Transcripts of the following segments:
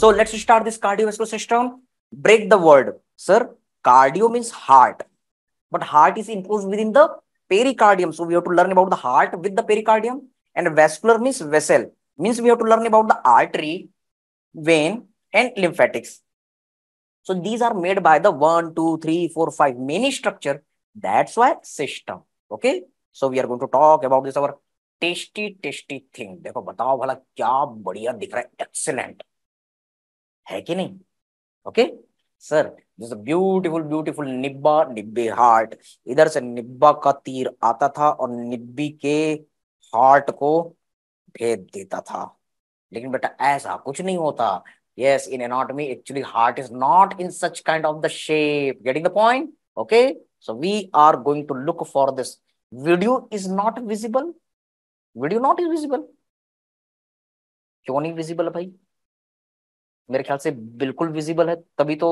So let's start this cardiovascular system. Break the word. Sir, cardio means heart. But heart is enclosed within the pericardium. So we have to learn about the heart with the pericardium. And vascular means vessel. Means we have to learn about the artery, vein, and lymphatics. So these are made by the 1, 2, 3, 4, 5 many structure. That's why system. Okay. So we are going to talk about this our tasty thing. देखो बताओ भला क्या बढ़िया दिख रहा है, excellent है कि नहीं? Okay. सर दिस ब्यूटीफुल निब्बे हार्ट, इधर से निब्बा का तीर आता था और निब्बी के हार्ट को भेद देता था। लेकिन बेटा ऐसा कुछ नहीं होता। Yes, in anatomy actually heart is not in such kind of the shape. Getting the point? Okay, so we are going to look for this. Video is not visible. Video not is visible. क्यों नहीं visible है भाई? मेरे ख्याल से बिल्कुल visible है, तभी तो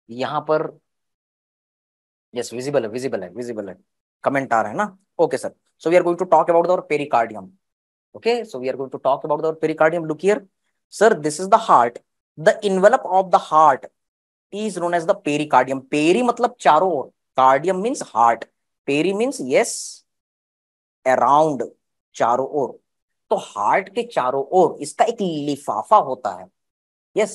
यहाँ पर यस विजिबल है, कमेंट आ रहा है ना? Okay sir, so we are going to talk about our pericardium. Okay, so we are going to talk about the pericardium. Look here, sir, this is the heart. The envelope of the heart is known as the pericardium. Peri मतलब चारों ओर, cardium means heart, peri means yes around, चारों ओर. तो heart के चारों ओर इसका एक लिफाफा होता है. यस,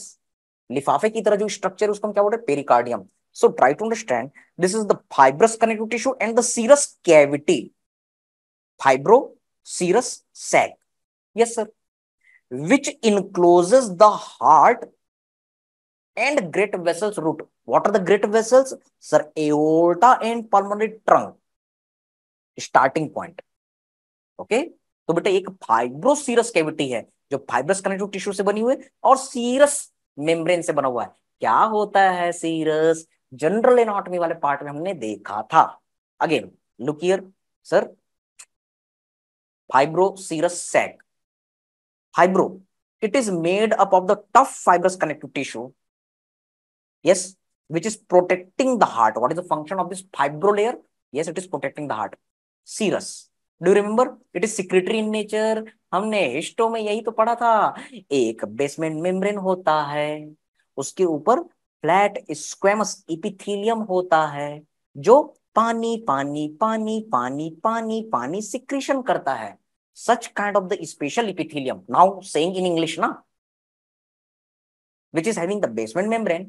लिफाफे की तरह जो स्ट्रक्चर है उसको हम क्या बोलते हैं? Pericardium. So try to understand, this is the fibrous connective tissue and the serous cavity. Fibro serous sac, yes sir, which encloses the heart and great vessels root. What are the great vessels? Sir, aorta and pulmonary trunk, starting point. Okay, तो बेटा एक फाइब्रोसीरस cavity है जो fibrous connective tissue से बनी हुई है और सीरस मेम्ब्रेन से बना हुआ है. क्या होता है सीरस? जनरल एनाटॉमी वाले पार्ट में हमने देखा था. Again look here sir, fibroserous sac. Fibro, it is made up of the tough fibrous connective tissue, yes, which is protecting the heart. What is the function of this fibro layer? Yes, it is protecting the heart. Serous, do you remember? It is secretory in nature. हमने histo में यही तो पढ़ा था. एक basement membrane होता है, उसके ऊपर फ्लैट स्क्वेमस इपिथेलियम होता है जो पानी पानी पानी पानी पानी पानी सिक्रीशन करता है. Such kind of the special epithelium, now saying in English na, which is having the basement membrane,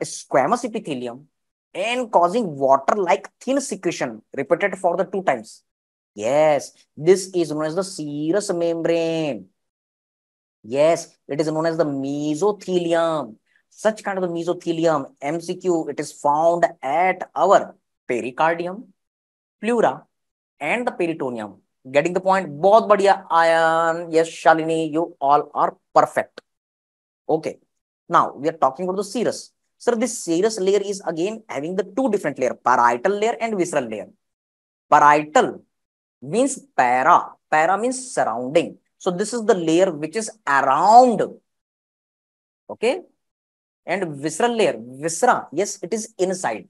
squamous epithelium, and causing water like thin secretion repeated for the 2 times. Yes, this is known as the serous membrane. Yes, it is known as the mesothelium. Such kind of the mesothelium, MCQ, it is found at our pericardium, pleura, and the peritoneum. Getting the point? बहुत बढ़िया ion. Yes, Shalini, you all are perfect. Okay, now we are talking about the serous. Sir, this serous layer is again having the 2 different layer, parietal layer and visceral layer. Parietal means para means surrounding. So this is the layer which is around. Okay, and visceral layer, viscera, yes, it is inside.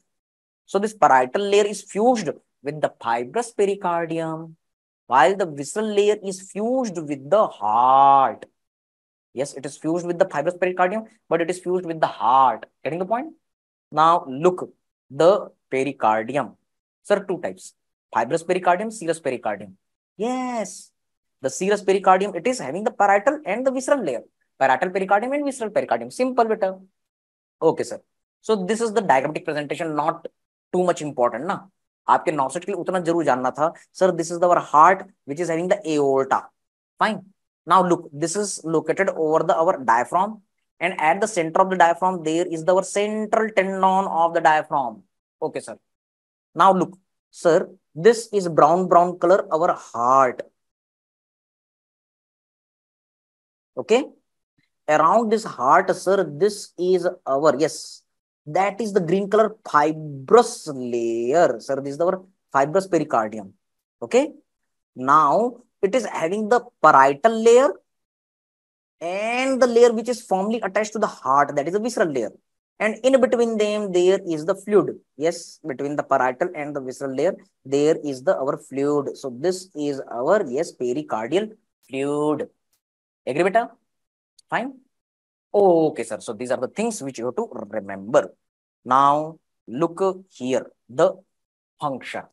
So this parietal layer is fused with the fibrous pericardium, while the visceral layer is fused with the heart. Yes, it is fused with the fibrous pericardium, but it is fused with the heart. Getting the point? Now look, the pericardium. Sir, 2 types, fibrous pericardium, serous pericardium. Yes, the serous pericardium, it is having the parietal and the visceral layer. Parietal pericardium and visceral pericardium. Simple beta. Okay sir. So this is the diagrammatic presentation, not too much important ना. आपके नॉर्सेट के लिए उतना जरूर जानना था. Sir, this is the our heart which is having the aorta. Fine. Now look, this is located over the our diaphragm and at the centre of the diaphragm there is the our central tendon of the diaphragm. Okay sir. Now look sir, this is brown colour our heart. Okay, around this heart, sir, this is our, yes, that is the green color fibrous layer. Sir, this is our fibrous pericardium. Okay, now it is having the parietal layer and the layer which is firmly attached to the heart, that is the visceral layer, and in between them there is the fluid. Yes, between the parietal and the visceral layer there is the our fluid. So this is our, yes, pericardial fluid. Agree beta? Fine. Okay, sir. So these are the things which you have to remember. Now look here, the function.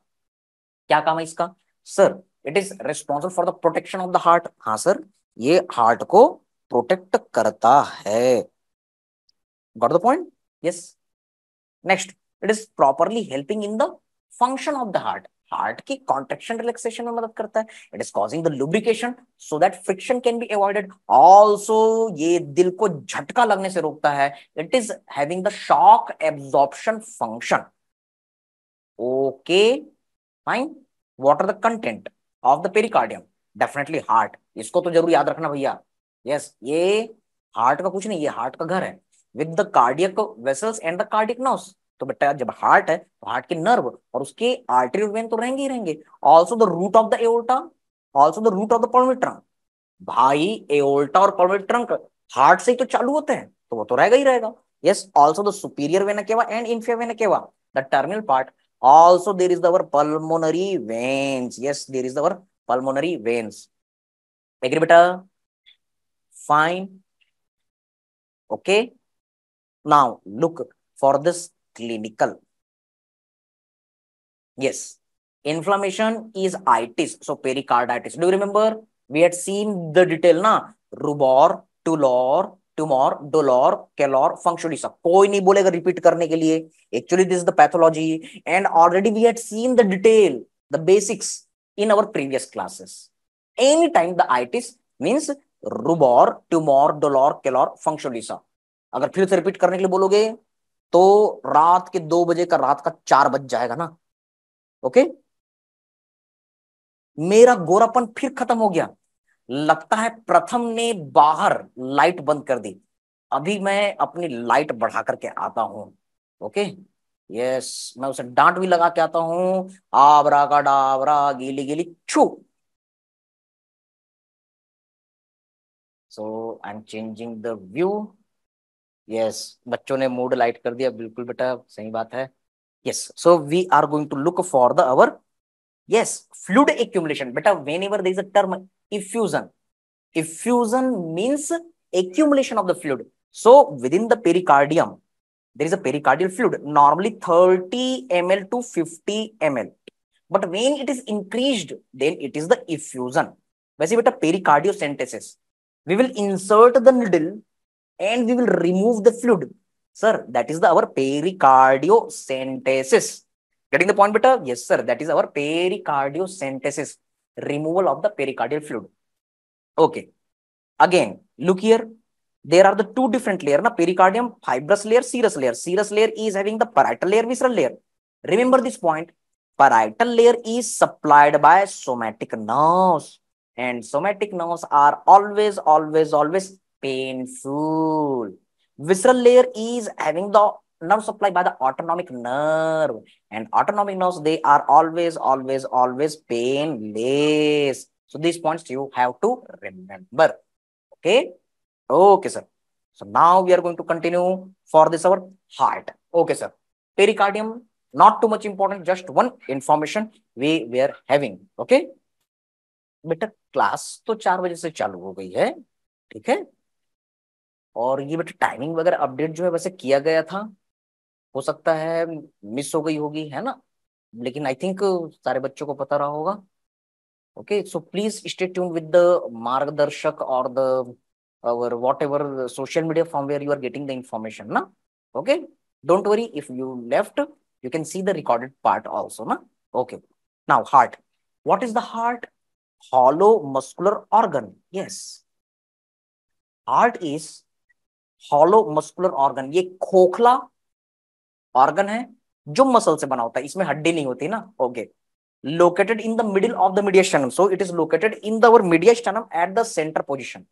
क्या काम है इसका? Sir, it is responsible for the protection of the heart. हाँ sir, ये heart को protect करता है. Got the point? Yes. Next, it is properly helping in the function of the heart. Heart की कॉन्ट्रेक्शन रिलैक्सेशन में मदद करता है. It is causing the lubrication so that friction can be avoided. Also ये दिल को झटका लगने से रोकता है. It is having the shock absorption function. Okay fine. What are the content of the pericardium? Definitely heart. इसको तो जरूर याद रखना भैया. यस, ये हार्ट का कुछ नहीं, ये हार्ट का घर है with the cardiac vessels and the cardiac nerves. तो बेटा जब हार्ट है तो हार्ट के नर्व और उसके आर्टरी वेन तो रहेंगे ही रहेंगे. Also the root of the aorta, also the root of the pulmonary trunk. भाई एओर्टा और पल्मोनरी ट्रंक हार्ट से ही तो चालू होते हैं, तो वो तो रहेगा ही रहेगा. Yes, also the superior vena cava and inferior vena cava, the terminal part. Also there is our pulmonary veins. Yes, there is our pulmonary veins. Agree beta? Fine. Okay. Now look for this clinical. Yes, inflammation is itis. So pericarditis. Do you remember we had seen the detail na? Rubor, tulor, tumor, dolor, calor, functionisa. कोई नहीं बोलेगा repeat करने के लिए. Actually this is the pathology and already we had seen the detail, the basics in our previous classes. Anytime the itis means rubor, tumor, dolor, calor, functionisa. अगर फिर से repeat करने के लिए बोलोगे तो रात के 2 बजे का रात का 4 बज जाएगा ना. ओके. मेरा गोरापन फिर खत्म हो गया. लगता है प्रथम ने बाहर लाइट बंद कर दी. अभी मैं अपनी लाइट बढ़ा करके आता हूं. ओके. यस, मैं उसे डांट भी लगा के आता हूं. आबरा का डाबरा गीली गीली छू. So I am changing the view. Yes, बच्चों ने मूड लाइट कर दिया. बिल्कुल बेटा, सही बात है. Yes, so we are going to look for the our. Yes, fluid accumulation. Beta, whenever there is a term effusion, effusion means accumulation of the fluid. So within the pericardium, there is a pericardial fluid, normally 30 ml to 50 ml. But when it is increased, then it is the effusion. वैसे बेटा pericardiocentesis, we will insert the needle and we will remove the fluid. Sir, that is the our pericardiocentesis. Getting the point, beta? Yes, sir. That is our pericardiocentesis, removal of the pericardial fluid. Okay. Again, look here. There are the two different layers, na? Pericardium, fibrous layer, serous layer. Serous layer is having the parietal layer, visceral layer. Remember this point. Parietal layer is supplied by somatic nerves, and somatic nerves are always painful. Visceral layer is having the nerve supply by the autonomic nerve, and autonomic nerves, they are always painless. So these points you have to remember. Okay. Okay, sir. So now we are going to continue for this our heart. Okay, sir. Pericardium, not too much important, just one information we were having. Okay. बेटा class तो 4 बजे से चालू हो गई है, ठीक है. और ये बेटा टाइमिंग वगैरह अपडेट जो है वैसे किया गया था. हो सकता है मिस हो गई होगी, है ना. लेकिन आई थिंक सारे बच्चों को पता रहा होगा. Okay, so please stay tune with the मार्गदर्शक और the our whatever social media from where you are getting the information, na. Okay, don't worry, if you left you can see the recorded part also, na. Okay, now heart. What is the heart? Hollow muscular organ. Yes, heart is hollow muscular organ. ये खोखला organ है जो muscle से बना होता है, इसमें हड्डी नहीं होती ना. Okay. Located in the middle of the mediastinum, so it is located in the our mediastinum at the center position,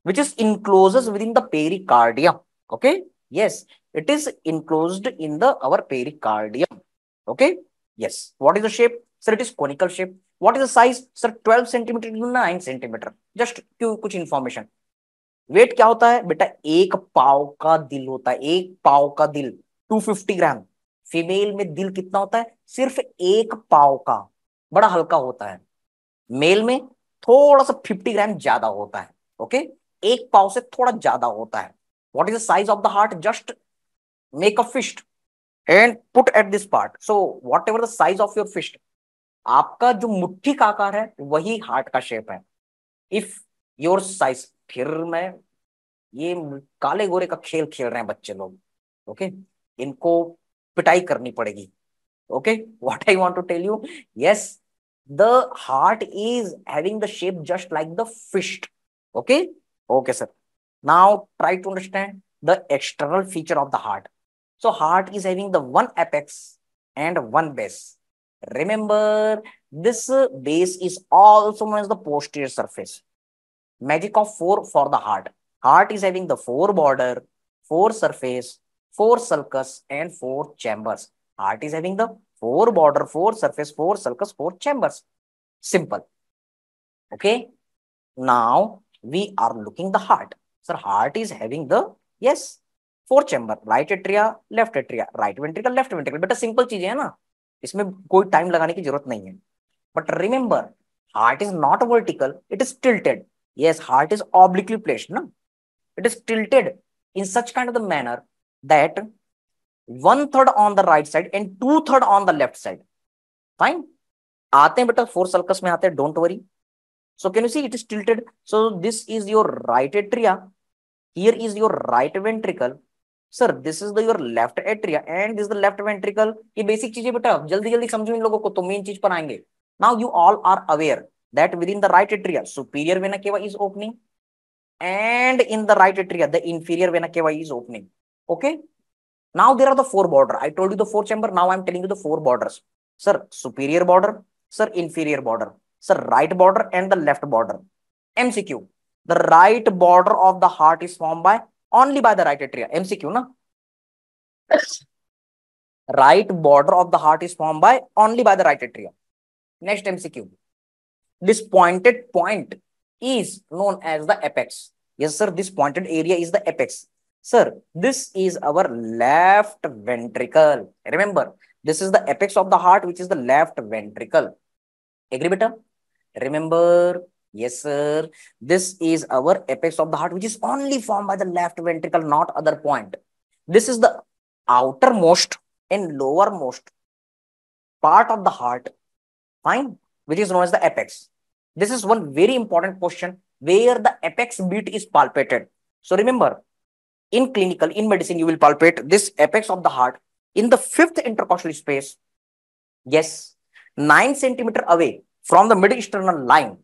which is encloses within the pericardium. Okay. Yes, it is enclosed in the our pericardium. Okay. Yes. What is the shape? Sir, it is conical shape. What is the size? Sir, 12 centimeter to 9 centimeter. Just कुछ information. Wait क्या होता है बेटा? 1 पाव का दिल होता है. 1 पाव का दिल 250 ग्राम. फीमेल में दिल कितना होता है? सिर्फ 1 पाव का. बड़ा हल्का होता है. मेल में थोड़ा सा 50 ग्राम ज्यादा होता है. ओके. 1 पाव से थोड़ा ज्यादा होता है. What is the size of the heart? Just make a fist and put at this part. So whatever the size of your fist, आपका जो मुट्ठी का आकार है वही हार्ट का शेप है. इफ योर साइज, फिर मैं ये काले गोरे का खेल खेल रहे हैं बच्चे लोग, ओके, इनको पिटाई करनी पड़ेगी. Okay, what I want to tell you, yes, the heart is having the shape just like the fist. Okay, okay sir. Now try to understand the external feature of the heart. So heart is having the one apex and one base. Remember, this base is also known as the posterior surface. Magic of 4 for the heart. Heart is having the 4 border, 4 surface, 4 sulcus, and 4 chambers. Heart is having the 4 border, 4 surface, 4 sulcus, 4 chambers. Simple. Okay. Now we are looking the heart. Sir, heart is having the, yes, 4 chamber, right atria, left atria, right ventricle, left ventricle. बेटा simple चीजें है ना, इसमें कोई time लगाने की जरूरत नहीं है. But remember, heart is not vertical, it is tilted. Yes, heart is obliquely placed ना, it is tilted in such kind of the manner that 1/3 on the right side and 2/3 on the left side. Fine. आते हैं बेटा 4 circus में आते हैं, don't worry. So can you see it is tilted. So this is your right atria, here is your right ventricle. Sir, this is the your left atria and this is the left ventricle. ये basic चीजें बेटा जल्दी जल्दी समझो इन लोगों को, तो main चीज पर आएंगे. Now you all are aware that within the right atria superior vena cava is opening and in the right atria the inferior vena cava is opening. Okay, now there are the 4 border. I told you the 4 chamber, now I am telling you the 4 borders. Sir, superior border, sir, inferior border, sir, right border and the left border. MCQ, the right border of the heart is formed by only by the right atria. MCQ na, right border of the heart is formed by only by the right atria. Next MCQ, this pointed point is known as the apex. Yes sir, this pointed area is the apex. Sir, this is our left ventricle. Remember, this is the apex of the heart, which is the left ventricle. Agree beta? Remember, yes sir, this is our apex of the heart, which is only formed by the left ventricle, not other point. This is the outermost and lowermost part of the heart, fine, which is known as the apex. This is one very important question where the apex beat is palpated. So remember, in clinical, in medicine, you will palpate this apex of the heart in the 5th intercostal space. Yes, 9 centimeter away from the mid-sternal line,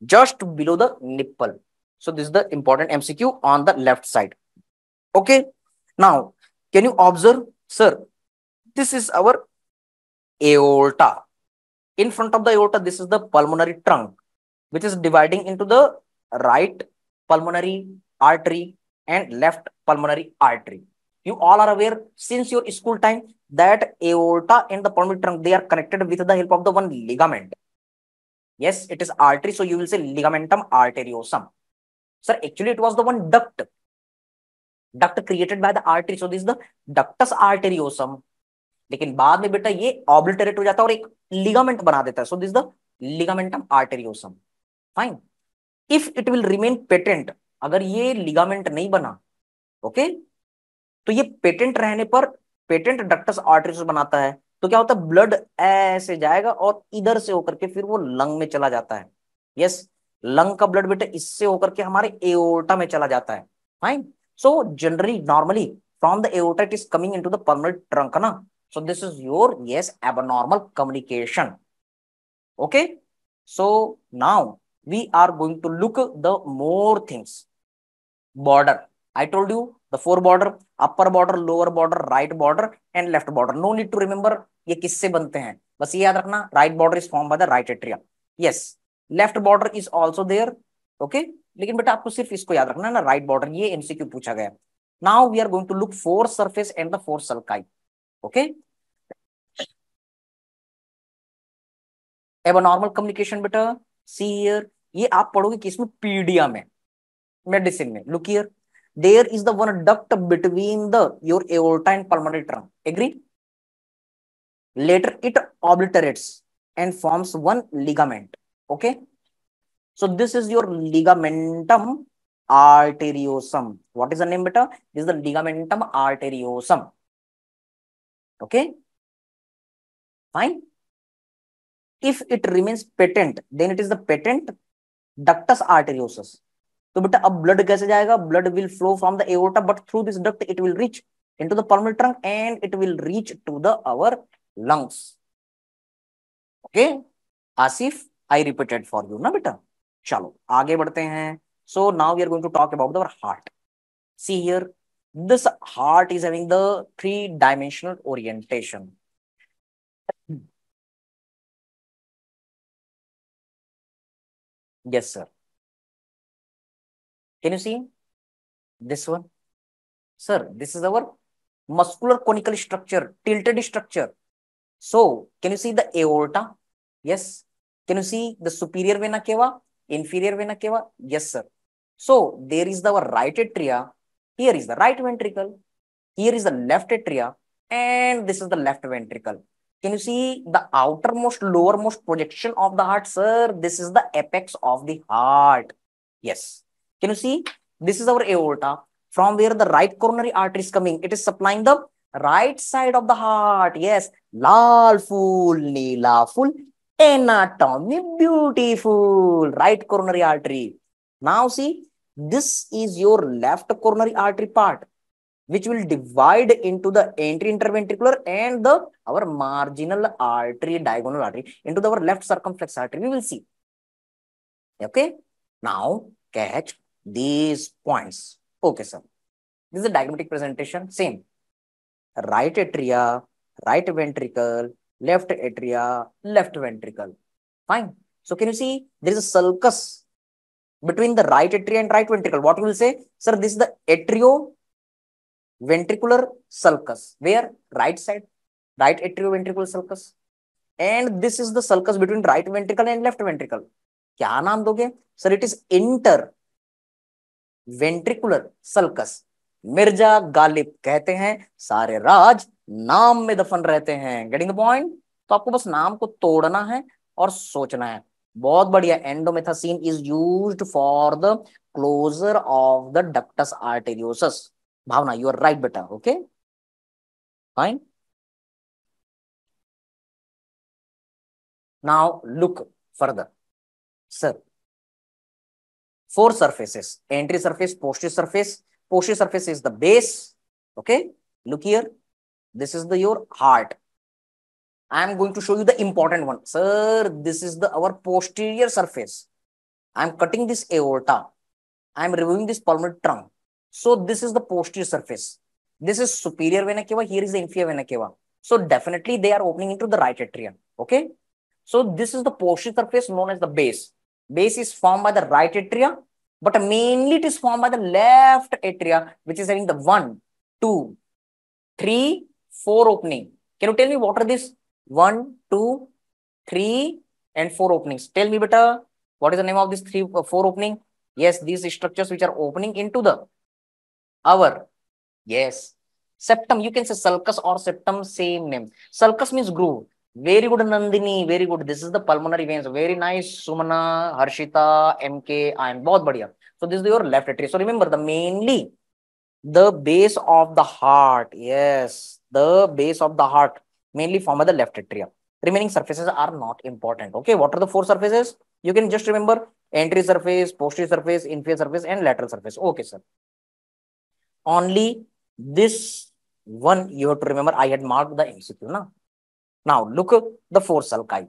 just below the nipple. So this is the important MCQ on the left side. Okay, now can you observe, sir, this is our aorta. In front of the aorta, this is the pulmonary trunk, which is dividing into the right pulmonary artery and left pulmonary artery. You all are aware since your school time that aorta and the pulmonary trunk, they are connected with the help of the one ligament. Yes, it is artery, so you will say ligamentum arteriosum. Sir, actually it was the one duct created by the artery, so this is the ductus arteriosum. लेकिन बाद में बेटा ये obliterate हो जाता है और एक लिगामेंट बना देता है. So this the ligamentum आर्टेरियोसम. Fine. If it will remain patent, अगर ये लिगामेंट नहीं बना, ओके, तो ये पेटेंट रहने पर पेटेंट डक्टस आर्टेरियोसम बनाता है. तो क्या होता है, ब्लड ऐसे जाएगा और इधर से होकर के फिर वो लंग में चला जाता है. यस, लंग का ब्लड बेटा इससे होकर के हमारे एओर्टा में चला जाता है. Fine. So generally normally from the aorta it is coming into the pulmonary trunk ना. So this is your, yes, abnormal communication. Okay, so now we are going to look the more things. Border, I told you the 4 border, upper border, lower border, right border and left border. No need to remember ये किससे बनते हैं, बस ये याद रखना. Right border is formed by the right atria. Yes, left border is also there. Okay, लेकिन बेटा आपको सिर्फ इसको याद रखना ना, right border, ये MCQ पूछा गया. Now we are going to look 4 surface and the 4 sulci. Okay, abnormal communication बेटा, सी हियर, ये आप पढ़ोगे किसमें, पीडिया में, मेडिसिन में. Look here, there is the one duct between the your aorta and pulmonary trunk. Agree? Later it obliterates and forms one ligament. Okay, so this is your ligamentum arteriosum. What is the name, beta? This is the ligamentum arteriosum. Okay, fine. If it remains patent, then it is the patent ductus arteriosus. तो बेटा अब blood कैसे जाएगा? Blood will flow from the aorta but through this duct it will reach into the pulmonary trunk and it will reach to the our lungs. Okay Asif, I repeated for you ना बेटा. चलो आगे बढ़ते हैं. So now we are going to talk about our heart. See here, this heart is having the three-dimensional orientation. Yes, sir. Can you see this one? Sir, this is our muscular conical structure, tilted structure. So, can you see the aorta? Yes. Can you see the superior vena cava, inferior vena cava? Yes, sir. So, there is the right atria. Here is the right ventricle. Here is the left atria. And this is the left ventricle. Can you see the outermost, lowermost projection of the heart? Sir, this is the apex of the heart. Yes. Can you see? This is our aorta. From where the right coronary artery is coming, it is supplying the right side of the heart. Yes. Lal full, Neela full, anatomy beautiful. Right coronary artery. Now see, this is your left coronary artery part, which will divide into the anterior-interventricular and the our marginal artery, diagonal artery, into the our left circumflex artery. We will see. Okay. Now catch these points. Okay, sir. This is a diagrammatic presentation. Same. Right atria, right ventricle, left atria, left ventricle. Fine. So can you see there is a sulcus between the right atria and right ventricle? What we will say, sir? This is the atrioventricular sulcus. Where? Right side, right atrioventricular sulcus. And this is the sulcus between right ventricle and left ventricle. क्या नाम दोगे? Sir, it is interventricular sulcus. Mirza Ghalib कहते हैं सारे राज नाम में दफन रहते हैं. Getting the point? तो आपको बस नाम को तोड़ना है और सोचना है. बहुत बढ़िया. Indomethacin is used for the closure of the ductus arteriosus. Bhavna, you are right बेटा. Okay fine. Now look further. Sir, four surfaces: entry surface, posterior surface. Posterior surface is the base. Okay, look here. This is the your heart. I am going to show you the important one. Sir, this is the our posterior surface. I am cutting this aorta. I am removing this pulmonary trunk. So this is the posterior surface. This is superior vena cava. Here is the inferior vena cava. So definitely they are opening into the right atria. Okay. So this is the posterior surface known as the base. Base is formed by the right atria, but mainly it is formed by the left atria, which is having the 1, 2, 3, 4 opening. Can you tell me what are these 1, 2, 3, and 4 openings? Tell me, beta, what is the name of these 3, 4 opening? Yes, these structures which are opening into the our, yes, septum. You can say sulcus or septum, same name. Sulcus means groove. Very good, Nandini. Very good. This is the pulmonary veins. Very nice, Sumana, Harshita, MK. I am बहुत बढ़िया. So this is your left atria. So remember the mainly the base of the heart. Yes, the base of the heart mainly formed by the left atria. Remaining surfaces are not important. Okay, what are the 4 surfaces? You can just remember entry surface, posterior surface, inferior surface, and lateral surface. Okay, sir. Only this one you have to remember. I had marked the MCQ now. Now look at the 4 sulci.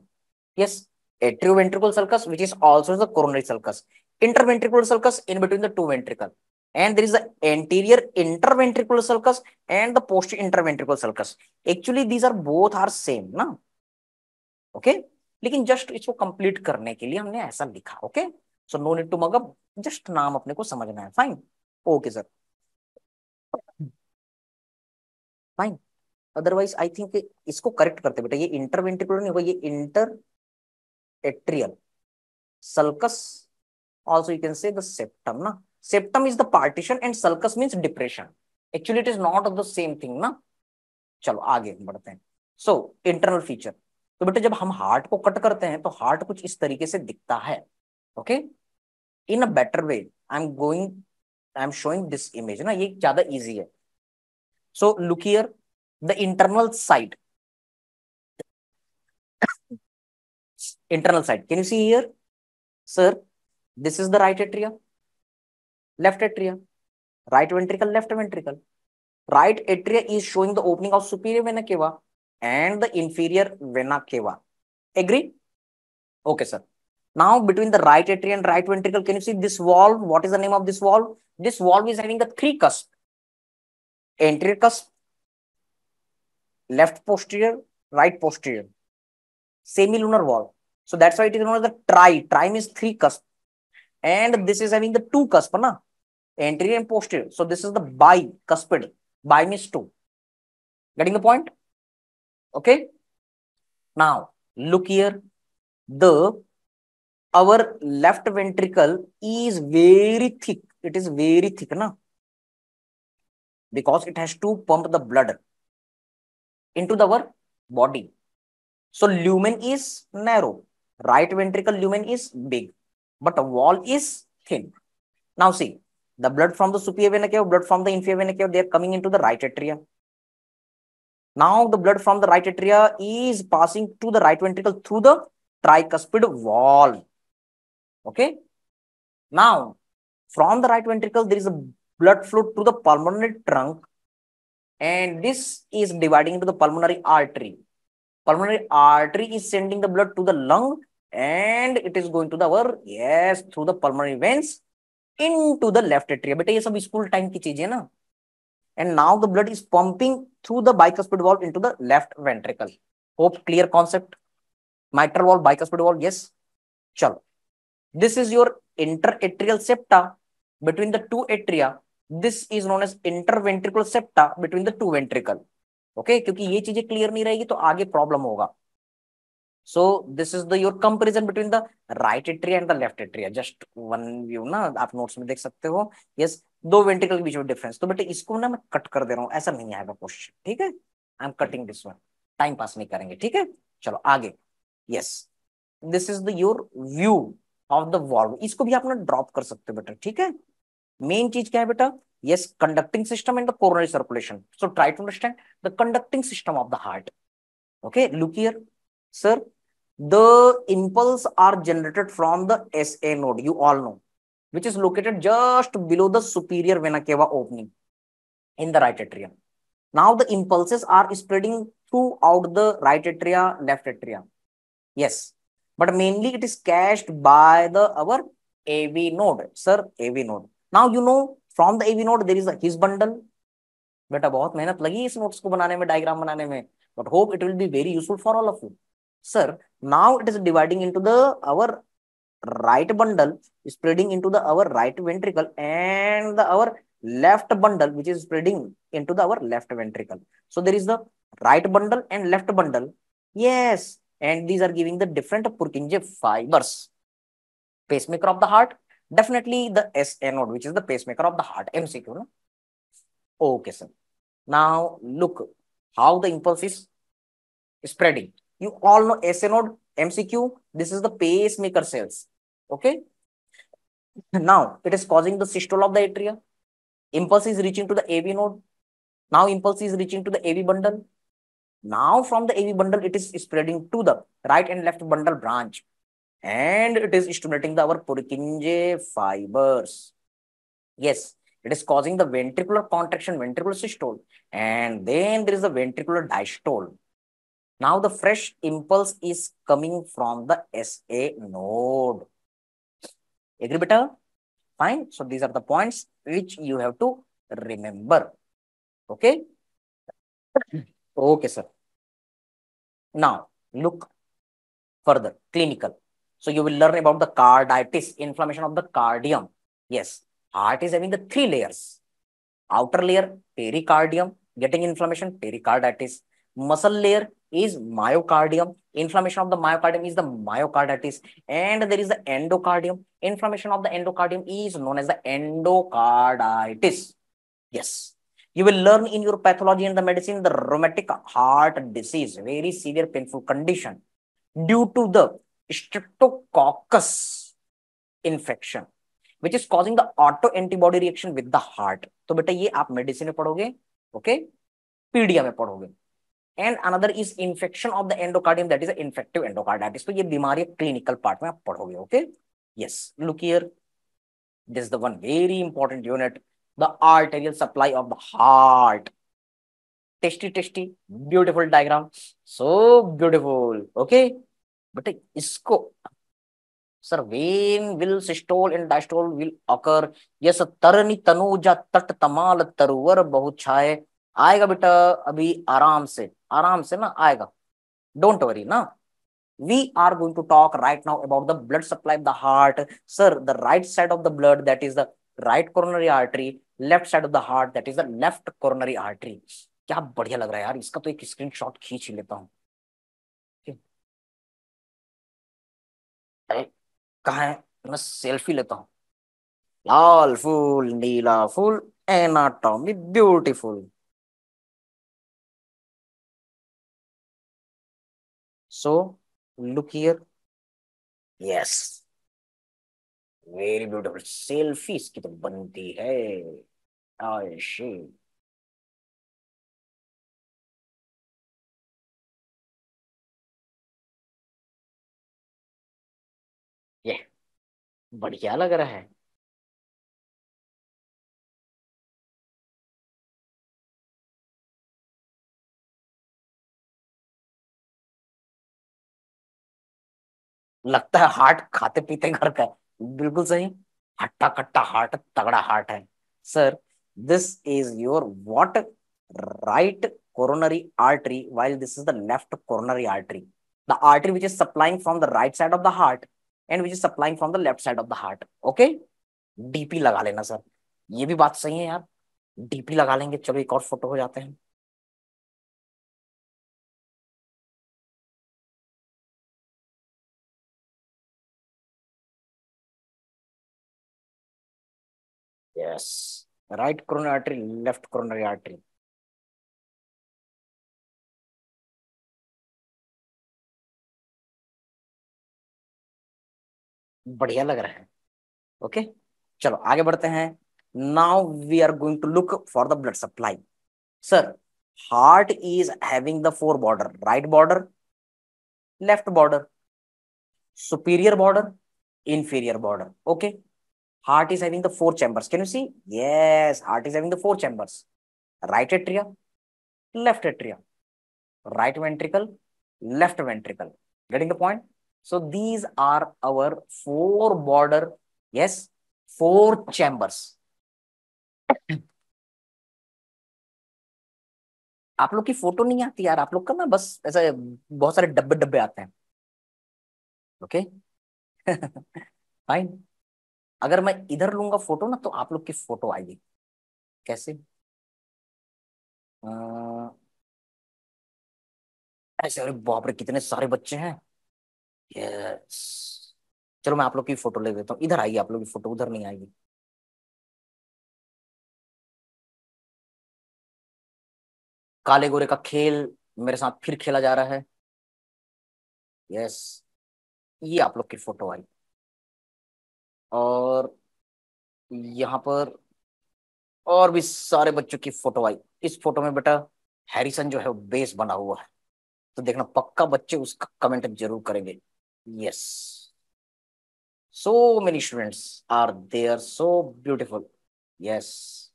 Yes, atrioventricular sulcus, which is also the coronary sulcus. Interventricular sulcus in between the 2 ventricle. And there is the anterior interventricular sulcus and the posterior interventricular sulcus. Actually, these are both are same, ना? Okay? लेकिन just इसको complete करने के लिए हमने ऐसा लिखा. Okay? So no need to mug up. Just नाम अपने को समझना है. Fine? Okay, sir. Fine. Otherwise I think इसको करेक्ट करते बेटा. ये इंटरवेंट्रिकुलर नहीं होगा, ये inter atrial sulcus. Also you can say the septum, na? Septum is the partition and sulcus means depression. Actually it is not of the same thing, ना. चलो आगे बढ़ते हैं. So internal feature. तो बेटा जब हम हार्ट को कट करते हैं तो हार्ट कुछ इस तरीके से दिखता है. Okay, in a better way I am going I am showing this image ना, ये ज्यादा इजी है. सो look here, the internal side, internal side. Can you see here, sir? This is the right atria, left atria, right ventricle, left ventricle. Right atria is showing the opening of superior vena cava and the inferior vena cava. Agree? Okay, sir. Now between the right atria and right ventricle, can you see this valve? What is the name of this valve? This valve is having the three cusp: anterior cusp, left posterior, right posterior, semilunar valve. So that's why it is known as the tri. Tri means three cusp, and this is having the two cusp, na? Anterior and posterior. So this is the bicuspid. Bi means two. Getting the point? Okay. Now look here. Our left ventricle is very thick. It is very thick, na? Because it has to pump the blood into our body. So lumen is narrow. Right ventricle lumen is big, but the wall is thin. Now see, the blood from the superior vena cava, blood from the inferior vena cava, they are coming into the right atria. Now the blood from the right atria is passing to the right ventricle through the tricuspid valve. Okay. Now from the right ventricle, there is a blood flow to the pulmonary trunk, and this is dividing into the pulmonary artery. Pulmonary artery is sending the blood to the lung, and it is going to the through the pulmonary veins into the left atria. Beta, ये सब school time की चीजें ना. And now the blood is pumping through the bicuspid valve into the left ventricle. Hope clear concept. Mitral valve, bicuspid valve, yes. Chalo. This is your interatrial septa between the two atria. This is known as interventricular septa between the two ventricle. Okay, क्योंकि ये चीजें clear नहीं रहेगी तो आगे problem होगा. So this is the your comparison between the right atria and the left atria. Just one view ना, आप नोट्स में देख सकते हो. Yes, दो वेंट्रिकल के बीच में डिफरेंस. तो बेटे इसको ना मैं कट कर दे रहा हूँ, ऐसा नहीं आएगा क्वेश्चन. ठीक है, I am cutting this one. Time pass नहीं करेंगे. ठीक है, चलो आगे. Yes, this is the your view of the valve. इसको भी आप ना ड्रॉप कर सकते हो बेटा. ठीक है, मेन चीज क्या है बेटा? yes, conducting system and the coronary circulation. So try to understand the conducting system of the heart. Okay, look here, sir. The impulse are generated from the SA node, you all know, which is located just below the superior vena cava opening in the right atria. Now the impulses are spreading throughout the right atria, left atria. Yes, but mainly it is catched by the our AV node, sir. AV node. Now you know from the AV node there is a his bundle. बेटा बहुत मेहनत लगी इस notes को बनाने में, diagram बनाने में, but hope it will be very useful for all of you. Sir, now it is dividing into the our right bundle, spreading into the our right ventricle, and the our left bundle which is spreading into the our left ventricle. So there is the right bundle and left bundle. Yes, and these are giving the different Purkinje fibers. Pacemaker of the heart, definitely the SA node, which is the pacemaker of the heart. MCQ, no? Okay, sir. Now look how the impulse is spreading. You all know SA node, MCQ. This is the pacemaker cells. Okay. Now it is causing the systole of the atria. Impulse is reaching to the AV node. Now impulse is reaching to the AV bundle. Now from the AV bundle, it is spreading to the right and left bundle branch, and it is stimulating the our Purkinje fibers. Yes, it is causing the ventricular contraction, ventricular systole, and then there is a ventricular diastole. Now the fresh impulse is coming from the SA node. Agree, beta? Fine. So these are the points which you have to remember. Okay. Okay, sir. Now look further, clinical. So you will learn about the carditis, inflammation of the cardium. Yes, heart is having the three layers. Outer layer, pericardium, getting inflammation, pericarditis. Muscle layer is myocardium. Inflammation of the myocardium is the myocarditis. And there is the endocardium. Inflammation of the endocardium is known as the endocarditis. Yes. You will learn in your pathology and the medicine the rheumatic heart disease, very severe painful condition due to the streptococcus infection. Which is causing the auto antibody reaction with the heart. तो बेटा ये आप medicine में पढ़ोगे, okay, पीडिया में पढ़ोगे। And another is infection of the endocardium, that is infective endocarditis. तो ये बीमारी क्लिनिकल पार्ट में आप पढ़ोगे, okay. Yes, look here, this is the one very important unit, the arterial supply of the heart. Tasty beautiful diagram, so beautiful, okay. बेटा इसको sir, when will systole and diastole will occur, yes, तरनी तनुजा तट तमाल तरुवर बहुत छाए। आएगा बेटा, अभी आराम से ना आएगा, डोंट वरी ना। We are going to talk right now about the blood supply of the heart. Sir, the right side of the blood, that is the right coronary artery, left side of the heart, that is the left coronary artery. क्या बढ़िया लग रहा है यार, इसका तो एक screenshot खींच ही लेता हूँ। अरे कहाँ है, मैं सेल्फी लेता हूँ। लाल फूल नीला फूल, anatomy beautiful. So look here, yes, very beautiful. Selfie इसकी तो बनती है। आयशी, ये बढ़िया लग रहा है। लगता है हार्ट खाते पीते घर का है। बिल्कुल सही, हट्टा कट्टा हार्ट, तगड़ा हार्ट है। Sir, this is your what, right coronary artery, while this is the left coronary artery, the artery which is supplying from the right side of the heart and which is supplying from the left side of the heart, okay। DP लगा लेना sir, ये भी बात सही है यार, DP लगा लेंगे। चलो एक और फोटो हो जाते हैं। Yes, right coronary artery, left coronary artery. बढ़िया लग रहा है, ओके। चलो आगे बढ़ते हैं। Now we are going to look for the blood supply. Sir, heart is having the four border, right border, left border, superior border, inferior border, okay। Heart is having the four chambers, can you see? Yes, heart is having the four chambers, right atria, left atria, right ventricle, left ventricle, getting the point? So these are our four border, yes, four chambers। आप लोग की photo नहीं आती यार, आप लोग का ना बस ऐसा बहुत सारे डब्बे डब्बे आते हैं, ओके। फाइन। अगर मैं इधर लूंगा फोटो ना तो आप लोग की फोटो आएगी, कैसे? ऐसे, अरे बाप रे कितने सारे बच्चे हैं। यस, चलो मैं आप लोग की फोटो ले देता हूँ, इधर आइए, आप लोग की फोटो उधर नहीं आएगी। काले गोरे का खेल मेरे साथ फिर खेला जा रहा है। यस, ये आप लोग की फोटो आई, और यहाँ पर और भी सारे बच्चों की फोटो आई। इस फोटो में बेटा हैरिसन जो है वो बेस बना हुआ है, तो देखना पक्का बच्चे उसका कमेंट जरूर करेंगे। Yes, so many students are there, so beautiful. Yes,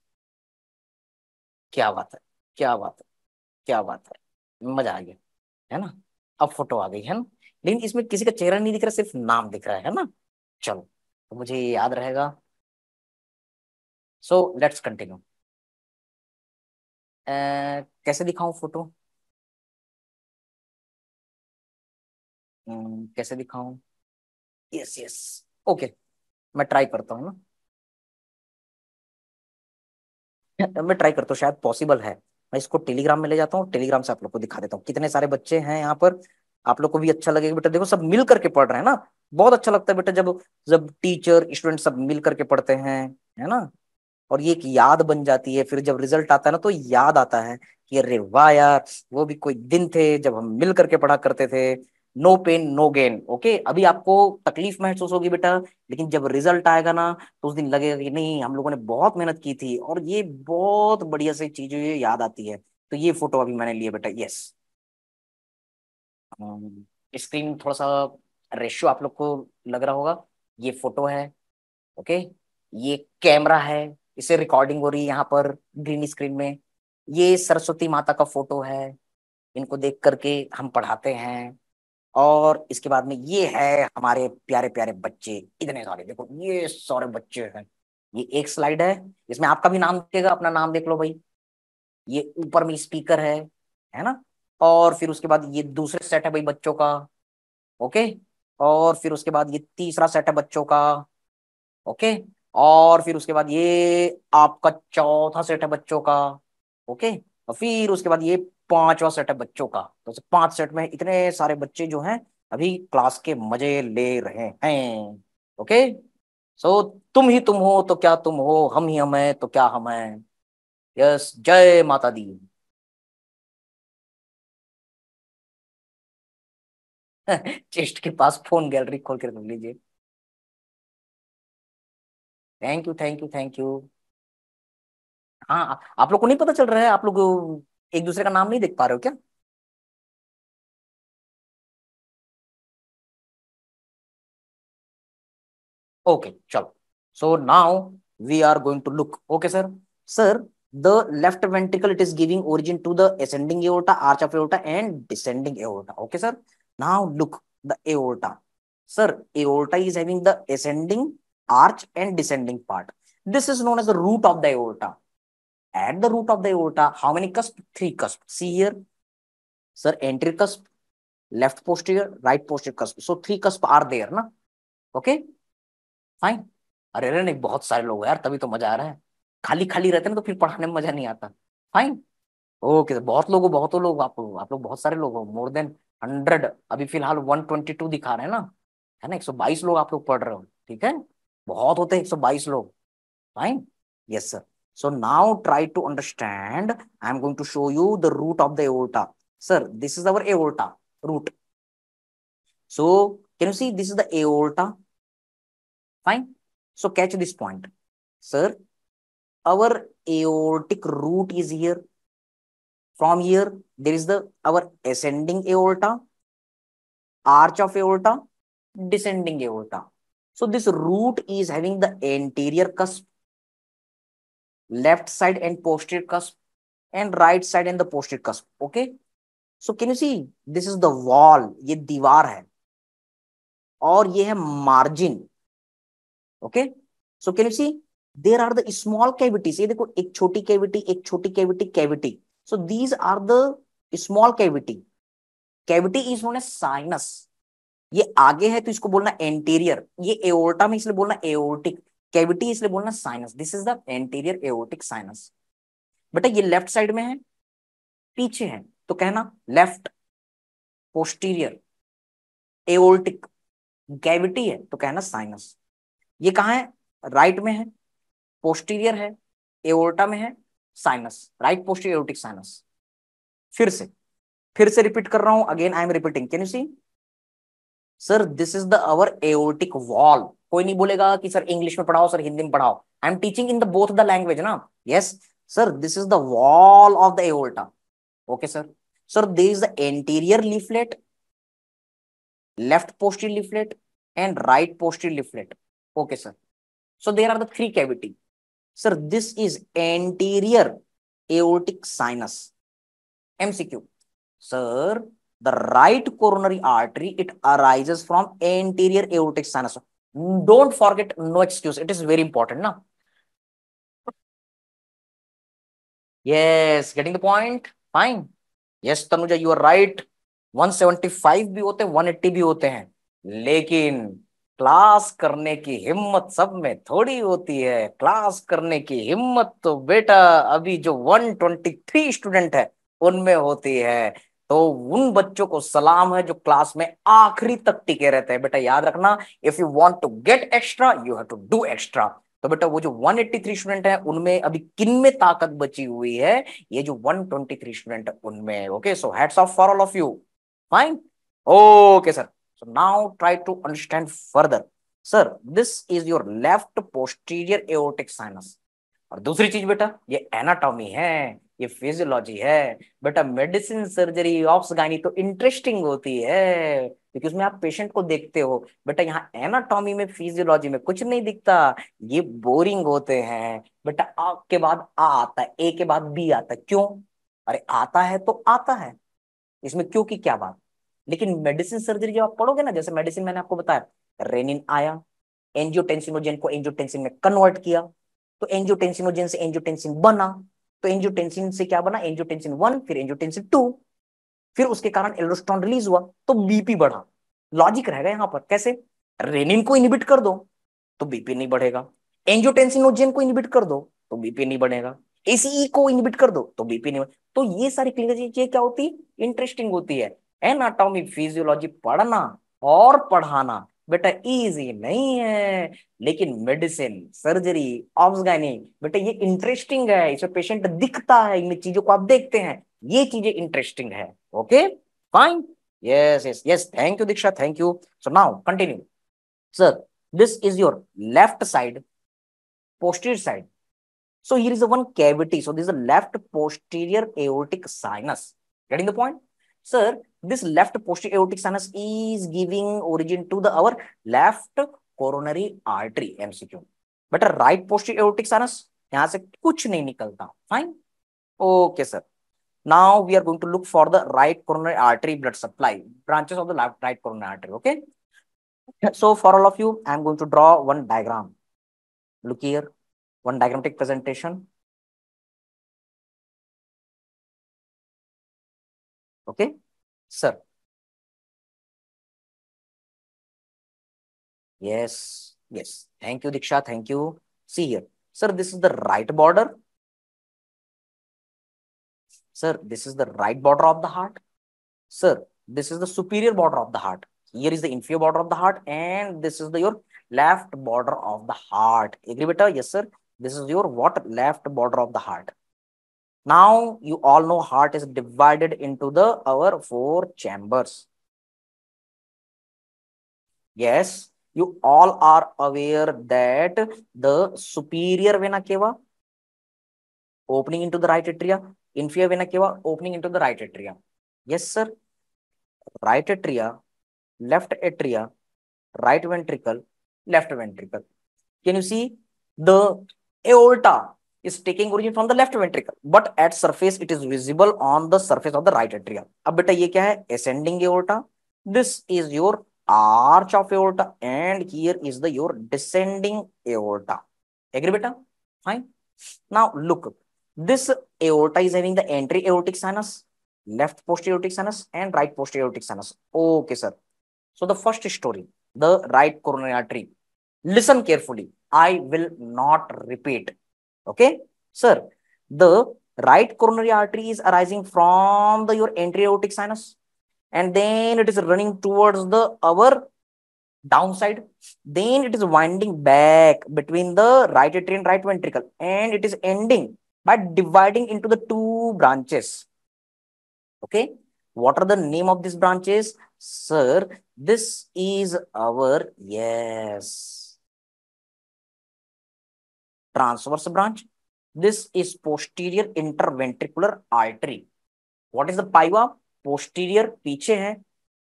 क्या बात है, क्या बात है, क्या बात है, मजा आ गया, है ना। अब फोटो आ गई है ना, लेकिन इसमें किसी का चेहरा नहीं दिख रहा, सिर्फ नाम दिख रहा है ना। चलो, तो मुझे ये याद रहेगा। So let's continue. कैसे दिखाऊं फोटो? कैसे दिखाऊं? यस यस, ओके, मैं ट्राई करता हूँ ना, मैं ट्राई करता हूँ, शायद पॉसिबल है। मैं इसको टेलीग्राम में ले जाता हूँ, टेलीग्राम से आप लोग को दिखा देता हूँ। कितने सारे बच्चे हैं यहाँ पर, आप लोग को भी अच्छा लगेगा बेटा। देखो सब मिल करके पढ़ रहे हैं ना, बहुत अच्छा लगता है बेटा जब जब टीचर स्टूडेंट सब मिल करके पढ़ते हैं, है ना। और ये एक याद बन जाती है, फिर जब रिजल्ट आता है ना तो याद आता है कि अरे वाह यार, वो भी कोई दिन थे जब हम मिल करके पढ़ा करते थे, no pain no gain. Okay, अभी आपको तकलीफ महसूस होगी बेटा, लेकिन जब रिजल्ट आएगा ना तो उस दिन लगेगा कि नहीं, हम लोगों ने बहुत मेहनत की थी और ये बहुत बढ़िया से चीजें याद आती है। तो ये फोटो अभी मैंने लिया बेटा। यस, स्क्रीन थोड़ा सा रेशियो आप लोग को लग रहा होगा। ये फोटो है। ओके, ये कैमरा है, इसे रिकॉर्डिंग हो रही है यहाँ पर ग्रीन स्क्रीन में। ये सरस्वती माता का फोटो है, इनको देख करके हम पढ़ाते हैं। और इसके बाद में ये है हमारे प्यारे प्यारे बच्चे, इतने सारे, देखो ये सारे बच्चे हैं। ये एक स्लाइड है, इसमें आपका भी नाम दिखेगा, अपना नाम देख लो भाई। ये ऊपर में स्पीकर है ना। और फिर उसके बाद ये दूसरे सेट है भाई बच्चों का। ओके, और फिर उसके बाद ये तीसरा सेट है बच्चों का। ओके, और फिर उसके बाद ये आपका चौथा सेट है बच्चों का। ओके, और फिर उसके बाद ये पांचवा सेट है बच्चों का। तो पांच सेट में इतने सारे बच्चे जो हैं अभी क्लास के मजे ले रहे हैं। ओके, सो तुम ही तुम हो तो क्या तुम हो, हम ही हम हैं तो क्या हम हैं। यस, जय माता दी। चेस्ट के पास फोन गैलरी खोल कर रख लीजिए। Thank you thank you thank you. हाँ, आप लोग को नहीं पता चल रहा है? आप लोग एक दूसरे का नाम नहीं देख पा रहे हो क्या? Okay, chalo. So now we are going to look. Okay, sir. Sir, the left ventricle, it is giving origin to the ascending aorta, arch of aorta, and descending aorta. Okay, sir. Now look the aorta. Sir, aorta is having the ascending arch and descending part. This is known as the root of the aorta. At the root of the aorta, how many cusp? Three cusp. See here, sir. Anterior cusp, left posterior, right posterior cusp. So three cusp are there, na? Okay. Fine. अरे अरे नहीं, बहुत सारे लोग हैं यार, तभी तो मजा आ रहा है। खाली खाली रहते ना तो फिर पढ़ाने में मजा नहीं आता। फाइन। ओके, बहुत लोग हो, बहुत लोग, आप लोग बहुत सारे लोग हो, मोर देन 100। अभी फिलहाल 122 दिखा रहे हैं ना, है ना। 122 लोग आप लोग पढ़ रहे हो, ठीक है। बहुत होते हैं 122 लोग। Fine. Yes sir. So now try to understand, I am going to show you the root of the aorta. Sir, this is our aorta root. So can you see this is the aorta? Fine. So catch this point. Sir, our aortic root is here. From here, there is the our ascending aorta, arch of aorta, descending aorta. So this root is having the anterior cusp, left side and posterior cusp, and right side and the posterior cusp. Okay. So can you see? This is the wall. ये दीवार है और ये है margin. Okay, so can you see there are the small cavities. ये देखो, एक छोटी कैविटी, एक छोटी cavity, cavity. So these are the small cavity. Cavity is known as sinus. ये आगे है तो इसको बोलना एंटीरियर। ये एओर्टा में इसलिए बोलना एओर्टिक। कैविटी इसलिए बोलना sinus. This is the anterior aortic sinus. बेटा ये लेफ्ट साइड में है, पीछे है तो कहना लेफ्ट पोस्टीरियर एओर्टिक। कैविटी है तो कहना साइनस। ये कहाँ है? राइट में है, पोस्टीरियर है, एओर्टा में है, sinus, right posterior aortic sinus. फिर से रिपीट कर रहा हूं, again I am repeating. Can you see? Sir, this is the our aortic wall. कोई नहीं बोलेगा कि सर इंग्लिश में पढ़ाओ, सर हिंदी में पढ़ाओ। I am teaching in the both the language ना। Yes sir, this is the wall of the aorta. Okay sir. Sir, there is the anterior leaflet, left posterior leaflet, and right posterior leaflet. Okay sir. So there are the three cavity. Sir, this is anterior aortic sinus. MCQ. Sir, the right coronary artery, it arises from anterior aortic sinus. Don't forget, no excuse. It is very important, na? Yes, getting the point? Fine. Yes, Tanuja, you are right. 175 भी होते हैं, 180 भी होते हैं, लेकिन class करने की हिम्मत सब में थोड़ी होती है। क्लास करने की हिम्मत तो बेटा अभी जो 123 स्टूडेंट है उनमें होती है। तो उन बच्चों को सलाम है जो क्लास में आखिरी तक टिके रहते हैं। बेटा याद रखना, if you want to get extra you have to do extra. तो बेटा वो जो 183 स्टूडेंट है उनमें अभी किन में ताकत बची हुई है? ये जो 123 स्टूडेंट है उनमें। Okay, so hats off for all of you. Fine. Okay, sir. So now try to understand further. Sir, this is your left posterior aortic sinus. और दूसरी चीज बेटा, ये एनाटॉमी है, ये फिजियोलॉजी है बेटा। मेडिसिन सर्जरी ऑप्स गायनी तो इंटरेस्टिंग होती है क्योंकि उसमें आप पेशेंट को देखते हो बेटा। यहाँ एनाटॉमी में फिजियोलॉजी में कुछ नहीं दिखता, ये बोरिंग होते हैं बेटा। आ के बाद आ आता है, ए के बाद बी आता है, क्यों? अरे आता है तो आता है, इसमें क्यों की क्या बात। लेकिन मेडिसिन सर्जरी जब आप पढ़ोगे ना, जैसे मेडिसिन मैंने आपको बताया, रेनिन आया, एंजियोटेंसिनोजेन को एंजियोटेंसिन में कन्वर्ट किया, तो एंजियोटेंसिनोजेन से एंजियोटेंसिन बना, तो एंजियोटेंसिन से क्या बना, एंजियोटेंसिन 1, फिर एंजियोटेंसिन 2, फिर उसके कारण एल्डोस्टेरोन रिलीज हुआ, तो बीपी बढ़ा। लॉजिक रहेगा यहाँ पर, कैसे? रेनिन को इनिबिट कर दो तो बीपी नहीं बढ़ेगा, एंजियोटेंसिनोजेन को इनिबिट कर दो तो बीपी नहीं बढ़ेगा, एसीई को इनिबिट कर दो तो बीपी नहीं बढ़ेगा। तो ये सारी क्लिनिकल चीजें क्या होती, इंटरेस्टिंग होती है। एनाटॉमी फिजियोलॉजी पढ़ना और पढ़ाना बेटा इजी नहीं है, लेकिन मेडिसिन सर्जरी ऑब्स गायनी बेटा ये इंटरेस्टिंग है, इसमें पेशेंट दिखता है, इन चीजों को आप देखते हैं, ये चीजें इंटरेस्टिंग है। Okay fine, yes yes yes, thank you Diksha, thank you. So now continue. Sir, this is your left side, posterior side. So here is the one cavity. So this is the left posterior aortic sinus. Getting the point? Sir, this left posterior aortic sinus is giving origin to the our left coronary artery MCQ. But a right posterior aortic sinus, यहाँ से कुछ नहीं निकलता. Fine? Okay, sir. Now we are going to look for the right coronary artery blood supply, branches of the left right coronary artery. Okay. So for all of you, I am going to draw one diagram. Look here, one diagrammatic presentation. Okay, sir. Yes, yes. Thank you, Diksha. Thank you. See here, sir. This is the right border. Sir, this is the right border of the heart. Sir, this is the superior border of the heart. Here is the inferior border of the heart, and this is the your left border of the heart. Agree, beta? Yes, sir. This is your what? Left border of the heart. Now you all know heart is divided into the our 4 chambers. Yes, you all are aware that the superior vena cava opening into the right atria, inferior vena cava opening into the right atria. Yes, sir. Right atria, left atria, right ventricle, left ventricle. Can you see the aorta is taking origin from the left ventricle, but at surface it is visible on the surface of the right atria. अब बेटा ये क्या है? Ascending aorta. This is your arch of aorta, and here is the your descending aorta. Agree, beta? Fine. Now look, this aorta is having the entry aortic sinus, left posterior aortic sinus, and right posterior aortic sinus. Okay, sir. So the first story, the right coronary artery. Listen carefully. I will not repeat. Okay, sir. The right coronary artery is arising from the your entry aortic sinus, and then it is running towards the our downside. Then it is winding back between the right atria and right ventricle, and it is ending by dividing into the 2 branches. Okay, what are the name of these branches? Sir, this is our, yes, transverse branch. This is posterior interventricular artery. What is the paiva? Posterior पीछे है,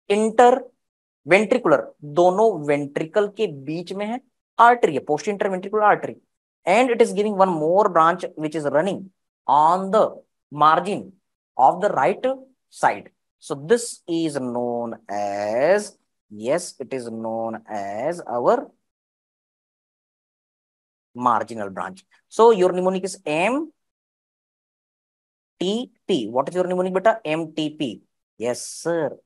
interventricular दोनों ventricle के बीच में है, artery है, posterior interventricular artery, and it is giving one more branch which is running on the margin of the right side. So this is known as, yes, it is known as our marginal branch. So your mnemonic is MTP. What is your mnemonic, beta? MTP. Yes, sir.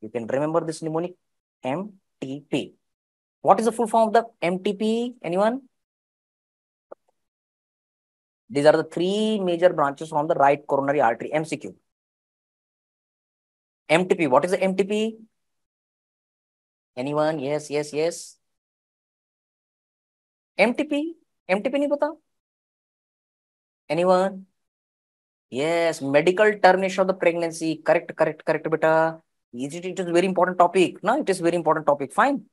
You can remember this mnemonic, MTP. What is the full form of the MTP? Anyone? These are the 3 major branches from the right coronary artery. MCQ. MTP. What is the MTP? Anyone? Yes, yes, yes. MTP. MTP नहीं पता? Anyone? Yes, medical termination of the pregnancy. Correct, correct, correct, beta. It is very important topic. No, it is very important topic. Fine.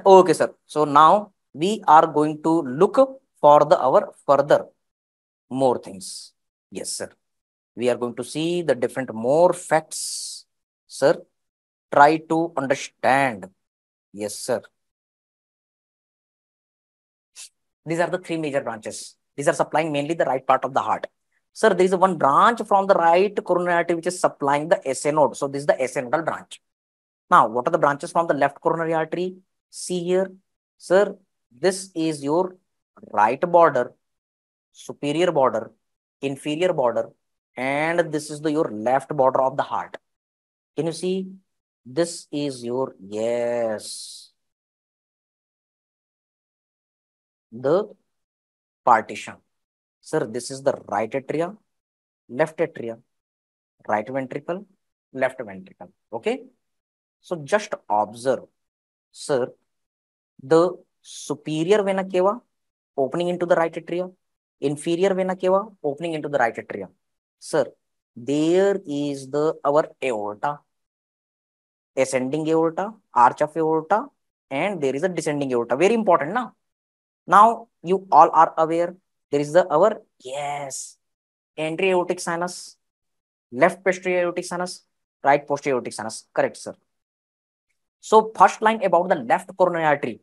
Okay, sir. So now we are going to look for our further more things. Yes, sir. We are going to see the different more facts. Sir, try to understand. Yes, sir. These are the three major branches. These are supplying mainly the right part of the heart. Sir, there is one branch from the right coronary artery which is supplying the SA node. So this is the SA nodal branch. Now, what are the branches from the left coronary artery? See here, sir, this is your right border, superior border, inferior border, and this is your left border of the heart. Can you see? This is your, yes, the partition. Sir, this is the right atria, left atria, right ventricle, left ventricle. Okay. So just observe, sir, the superior vena cava opening into the right atria, inferior vena cava opening into the right atria. Sir, there is our aorta, ascending aorta, arch of aorta, and there is a descending aorta. Very important now. Now you all are aware there is our, yes, anterior aortic sinus, left posterior aortic sinus, right posterior aortic sinus. Correct, sir. So first line about the left coronary artery.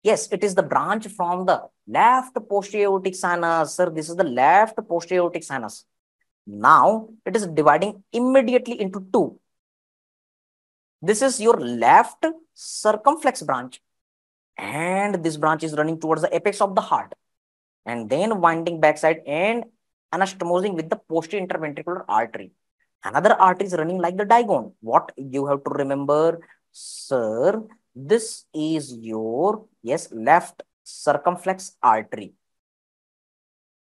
Yes, it is the branch from the left posterior aortic sinus. Sir, this is the left posterior aortic sinus. Now it is dividing immediately into two. This is your left circumflex branch, and this branch is running towards the apex of the heart, and then winding backside and anastomosing with the posterior interventricular artery. Another artery is running like the diagonal. What you have to remember, sir, this is your, yes, left circumflex artery.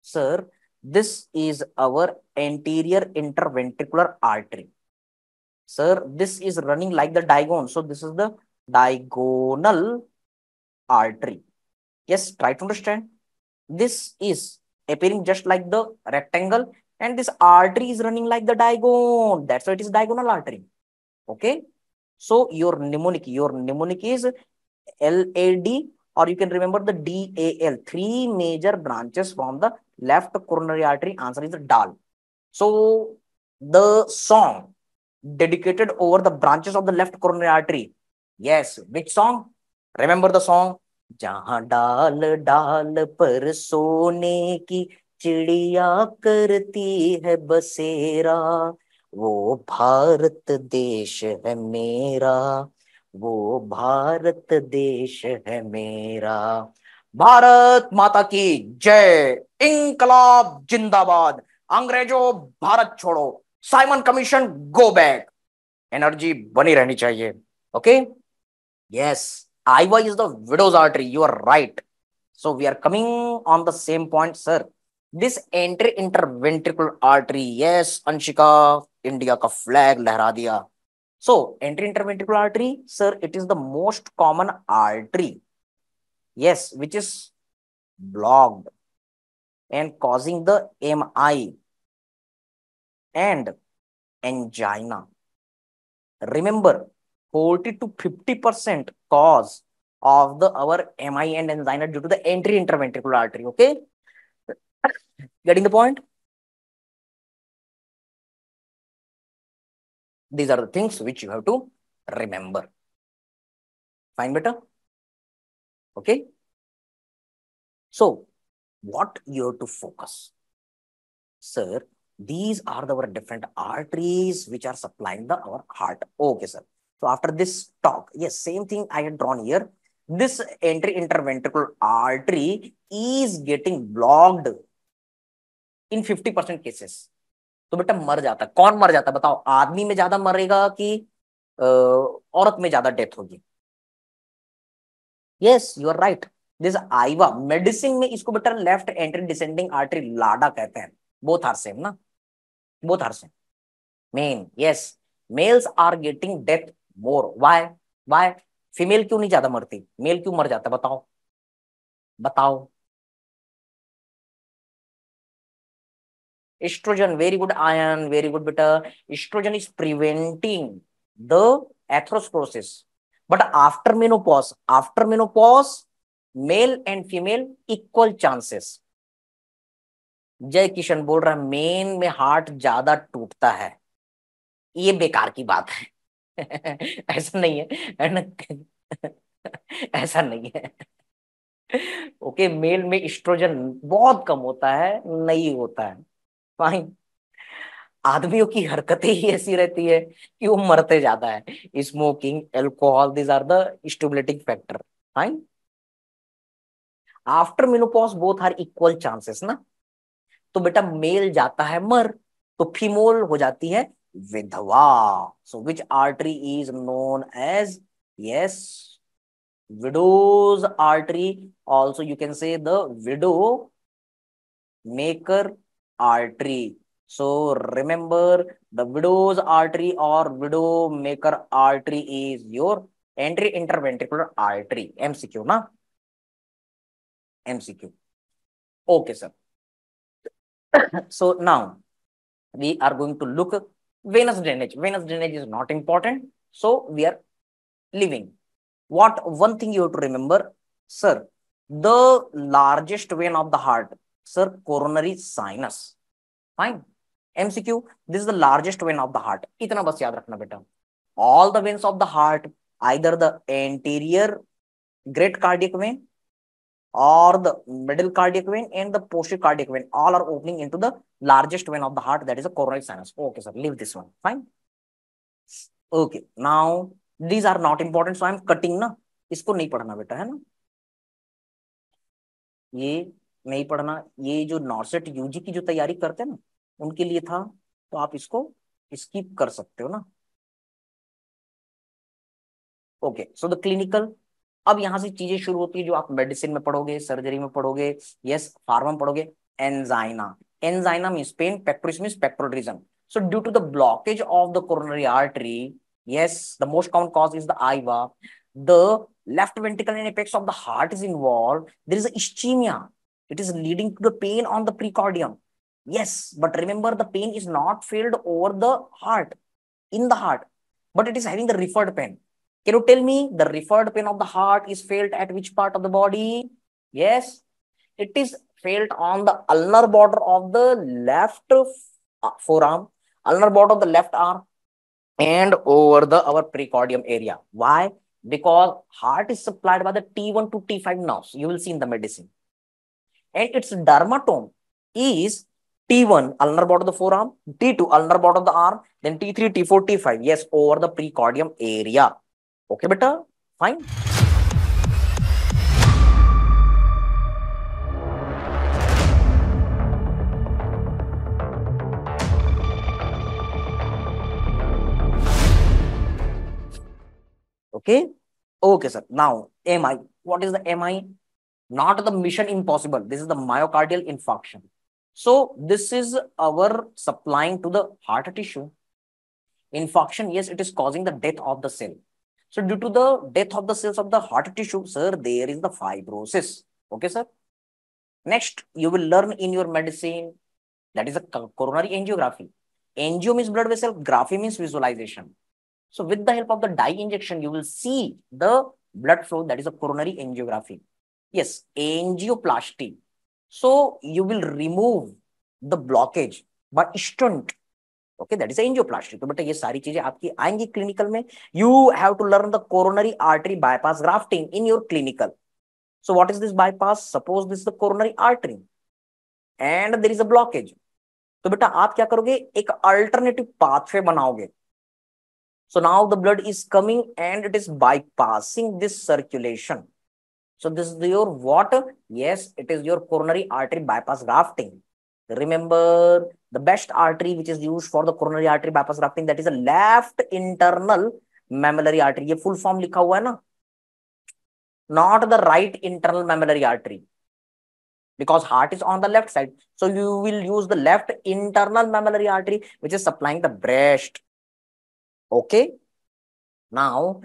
Sir, this is our anterior interventricular artery. Sir, this is running like the diagonal. So this is the diagonal artery. Yes, try to understand. This is appearing just like the rectangle, and this artery is running like the diagonal. That's why it is diagonal artery. Okay. So your mnemonic is LAD, or you can remember the DAL. Three major branches from the left coronary artery. Answer is the DAL. So the song dedicated over the branches of the left coronary artery. Yes, which song? Remember the song? जहां डाल डाल पर सोने की चिड़िया करती है बसेरा, वो भारत देश है मेरा, वो भारत देश है मेरा। भारत माता की जय, इंकलाब जिंदाबाद, अंग्रेजों भारत छोड़ो, Simon commission go back. Energy बनी रहनी चाहिए। Okay, yes, Iva is the widow's artery. You are right. So we are coming on the same point, sir. This interventricular artery. Yes, Anshika, India का flag लहरा दिया. So interventricular artery, sir, it is the most common artery. Yes, which is blocked and causing the MI and angina. Remember, 40 to 50% cause of our MI and angina due to the interventricular artery. Okay, getting the point? These are the things which you have to remember. Fine, better? Okay. So what you have to focus, sir? These are our different arteries which are supplying our heart. Okay, sir. So after this talk, yes, same thing I had drawn here. This interventricular artery is getting blocked in 50% cases. तो बेटा मर जाता है। कौन मर जाता है बताओ? आदमी में ज्यादा मरेगा कि औरत में ज्यादा डेथ होगी? Yes, you are right. This आईवा मेडिसिन में इसको बेटा left entry descending artery LAD कहते हैं। बोथ आर सेम ना, both are same. Men, yes, males are getting death more. Why? Female क्यों नहीं ज्यादा मरती, मेल क्यों मर जाता है? बताओ बताओ। Estrogen, very good iron, very good beta. Estrogen is preventing the atherosclerosis. But after menopause, male and female equal chances. जय किशन बोल रहा है मेन में हार्ट ज्यादा टूटता है, ये बेकार की बात है। ऐसा नहीं है ना, ऐसा नहीं है। ओके, मेल में एस्ट्रोजन बहुत कम होता है, नहीं होता है। फाइन, आदमियों की हरकतें ही ऐसी रहती है कि वो मरते ज्यादा है। Smoking, alcohol, this are the stimulating factor. Fine, after menopause both are equal chances ना, तो बेटा मेल जाता है मर, तो फीमेल हो जाती है विधवा। So which artery is known as, yes, widow's artery, also you can say the widow maker artery. So remember, the widow's artery or widow maker artery is your entry interventricular artery. MCQ na, MCQ. Okay sir. So now we are going to look venous drainage. Venous drainage is not important, so we are leaving. What one thing you have to remember, sir, the largest vein of the heart, sir, coronary sinus. Fine, MCQ, this is the largest vein of the heart. इतना बस याद रखना बेटा. All the veins of the heart, either the anterior great cardiac vein or the middle cardiac vein and the posterior cardiac vein, all are opening into the largest vein of the heart, that is a coronary sinus. Okay sir, leave this one. Fine. Okay, now these are not important, so I am cutting ना, इसको नहीं पढ़ना बेटा, है ना, ये नहीं पढ़ना। ये जो नॉर्सेट यूजी की जो तैयारी करते हैं ना, उनके लिए था, तो आप इसको स्किप कर सकते हो ना। ओके, सो द क्लिनिकल, अब यहां से चीजें शुरू होती है जो आप मेडिसिन में पढ़ोगे, सर्जरी में पढ़ोगे, यस, फार्मा में पढ़ोगे। Angina, angina means pain, pectoris means pectoral region. So due to the blockage of the coronary artery, yes, the most common cause is the IVA. The left ventricle and apex of the heart is involved. There is a ischemia. It is leading to the pain on the precordium. Yes, but remember, the pain is not felt over the heart, in the heart, but it is having the referred pain. Can you tell me the referred pain of the heart is felt at which part of the body? Yes, it is felt on the ulnar border of the left forearm, ulnar border of the left arm, and over the our precordium area. Why? Because heart is supplied by the T1 to T5 nerves. You will see in the medicine, and its dermatome is T1 ulnar border of the forearm, T2 ulnar border of the arm, then T3, T4, T5. Yes, over the precordium area. Okay, beta. Fine. Okay. Okay, sir. Now, MI. What is the MI? Not the mission impossible. This is the myocardial infarction. So, this is our supplying to the heart tissue. Infarction, yes, it is causing the death of the cell. So, due to the death of the cells of the heart tissue, sir, there is the fibrosis. Okay, sir. Next, you will learn in your medicine, that is a coronary angiography. Angio means blood vessel, graphy means visualization. So with the help of the dye injection, you will see the blood flow, that is a coronary angiography. Yes, angioplasty. So you will remove the blockage by stent. Okay, that is angioplasty. तो बेटा ये सारी चीजें आपकी आएंगी clinical में. You have to learn the coronary artery bypass grafting in your clinical. So what is this bypass? Suppose this is the coronary artery and there is a blockage. तो बेटा आप क्या करोगे, एक अल्टरनेटिव पाथवे बनाओगे. So now the blood is coming and it is bypassing this circulation. So this is your what? Yes, it is your coronary artery bypass grafting. Remember, the best artery which is used for the coronary artery bypass grafting, that is the left internal mammillary artery. ये full form लिखा हुआ है ना, not the right internal mammillary artery, because heart is on the left side. So you will use the left internal mammillary artery which is supplying the breast. Okay. Now,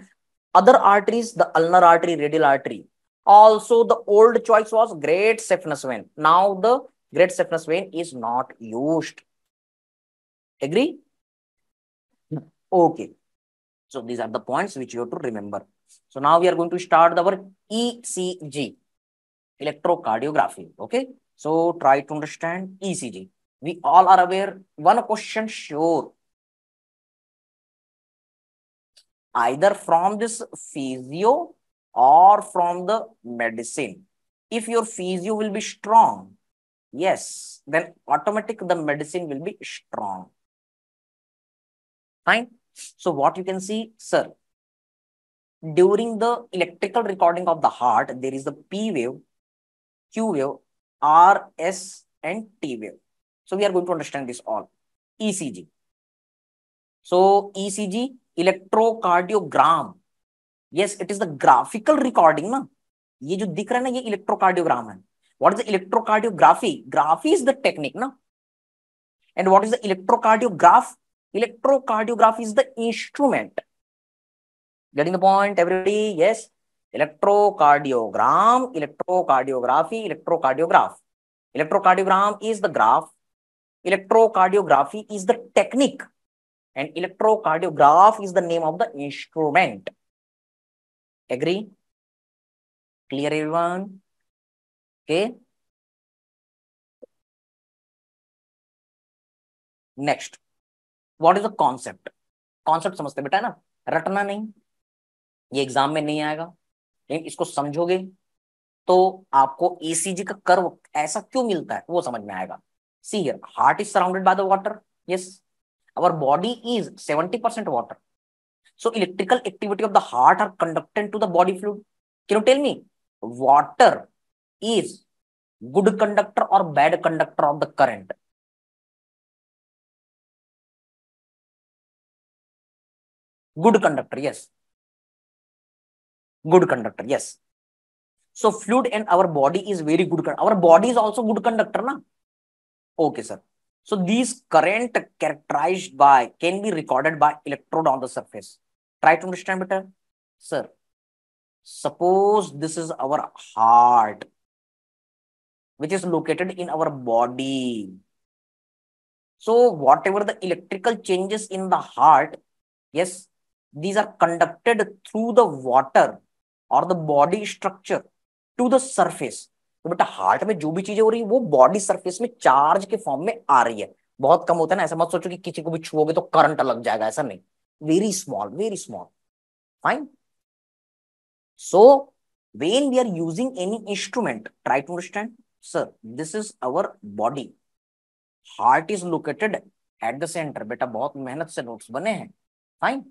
other arteries, the ulnar artery, radial artery. Also, the old choice was great saphenous vein. Now, the great saphenous vein is not used. Agree? Okay. So these are the points which you have to remember. So now we are going to start our ECG, electrocardiography. Okay. So try to understand ECG. We all are aware, one question sure, either from this physio or from the medicine. If your physio will be strong, yes, then automatic the medicine will be strong. Fine. So what you can see, sir, during the electrical recording of the heart, there is the P wave, Q wave, R, S, and T wave. So we are going to understand this all. ECG. So ECG, electrocardiogram. Yes, it is the graphical recording, ना? ये जो दिख रहा है ना, ये electrocardiogram है. What is the electrocardiography? Graphy is the technique, na? And what is the electrocardiograph? Electrocardiograph is the instrument. Getting the point, everybody? Yes. Electrocardiogram, electrocardiography, electrocardiograph. Electrocardiogram is the graph. Electrocardiography is the technique. And electrocardiograph is the name of the instrument. Agree? Clear, everyone? Okay. Next. What is the concept? Concept समझते बेटा ना, रटना नहीं, ये exam में नहीं आएगा, लेकिन इसको समझोगे तो आपको ईसीजी का कर्व ऐसा क्यों मिलता है वो समझ में आएगा. See here, heart is surrounded by the water. Yes, our body is 70% water. So electrical activity of the heart are conducted to the body fluid. Can you tell me, water is good conductor or bad conductor of the current? Good conductor, yes. Good conductor, yes. So fluid in our body is very good. Our body is also good conductor, na? Okay, sir. So these current characterized by can be recorded by electrode on the surface. Try to understand better, sir. Suppose this is our heart, which is located in our body. So whatever the electrical changes in the heart, yes, these are conducted through the water or the body structure to the surface. तो बेटा heart में जो भी चीजें हो रही है वो बॉडी सरफेस में चार्ज के फॉर्म में आ रही है. बहुत कम होता है ना, ऐसा मत सोचो कि किसी को भी छुओगे तो करंट लग जाएगा, ऐसा नहीं. Very small, very small. Fine. So when we are using any instrument, try to understand, sir, this is our body. Heart is located at the center. बेटा बहुत मेहनत से नोट्स बने हैं. Fine.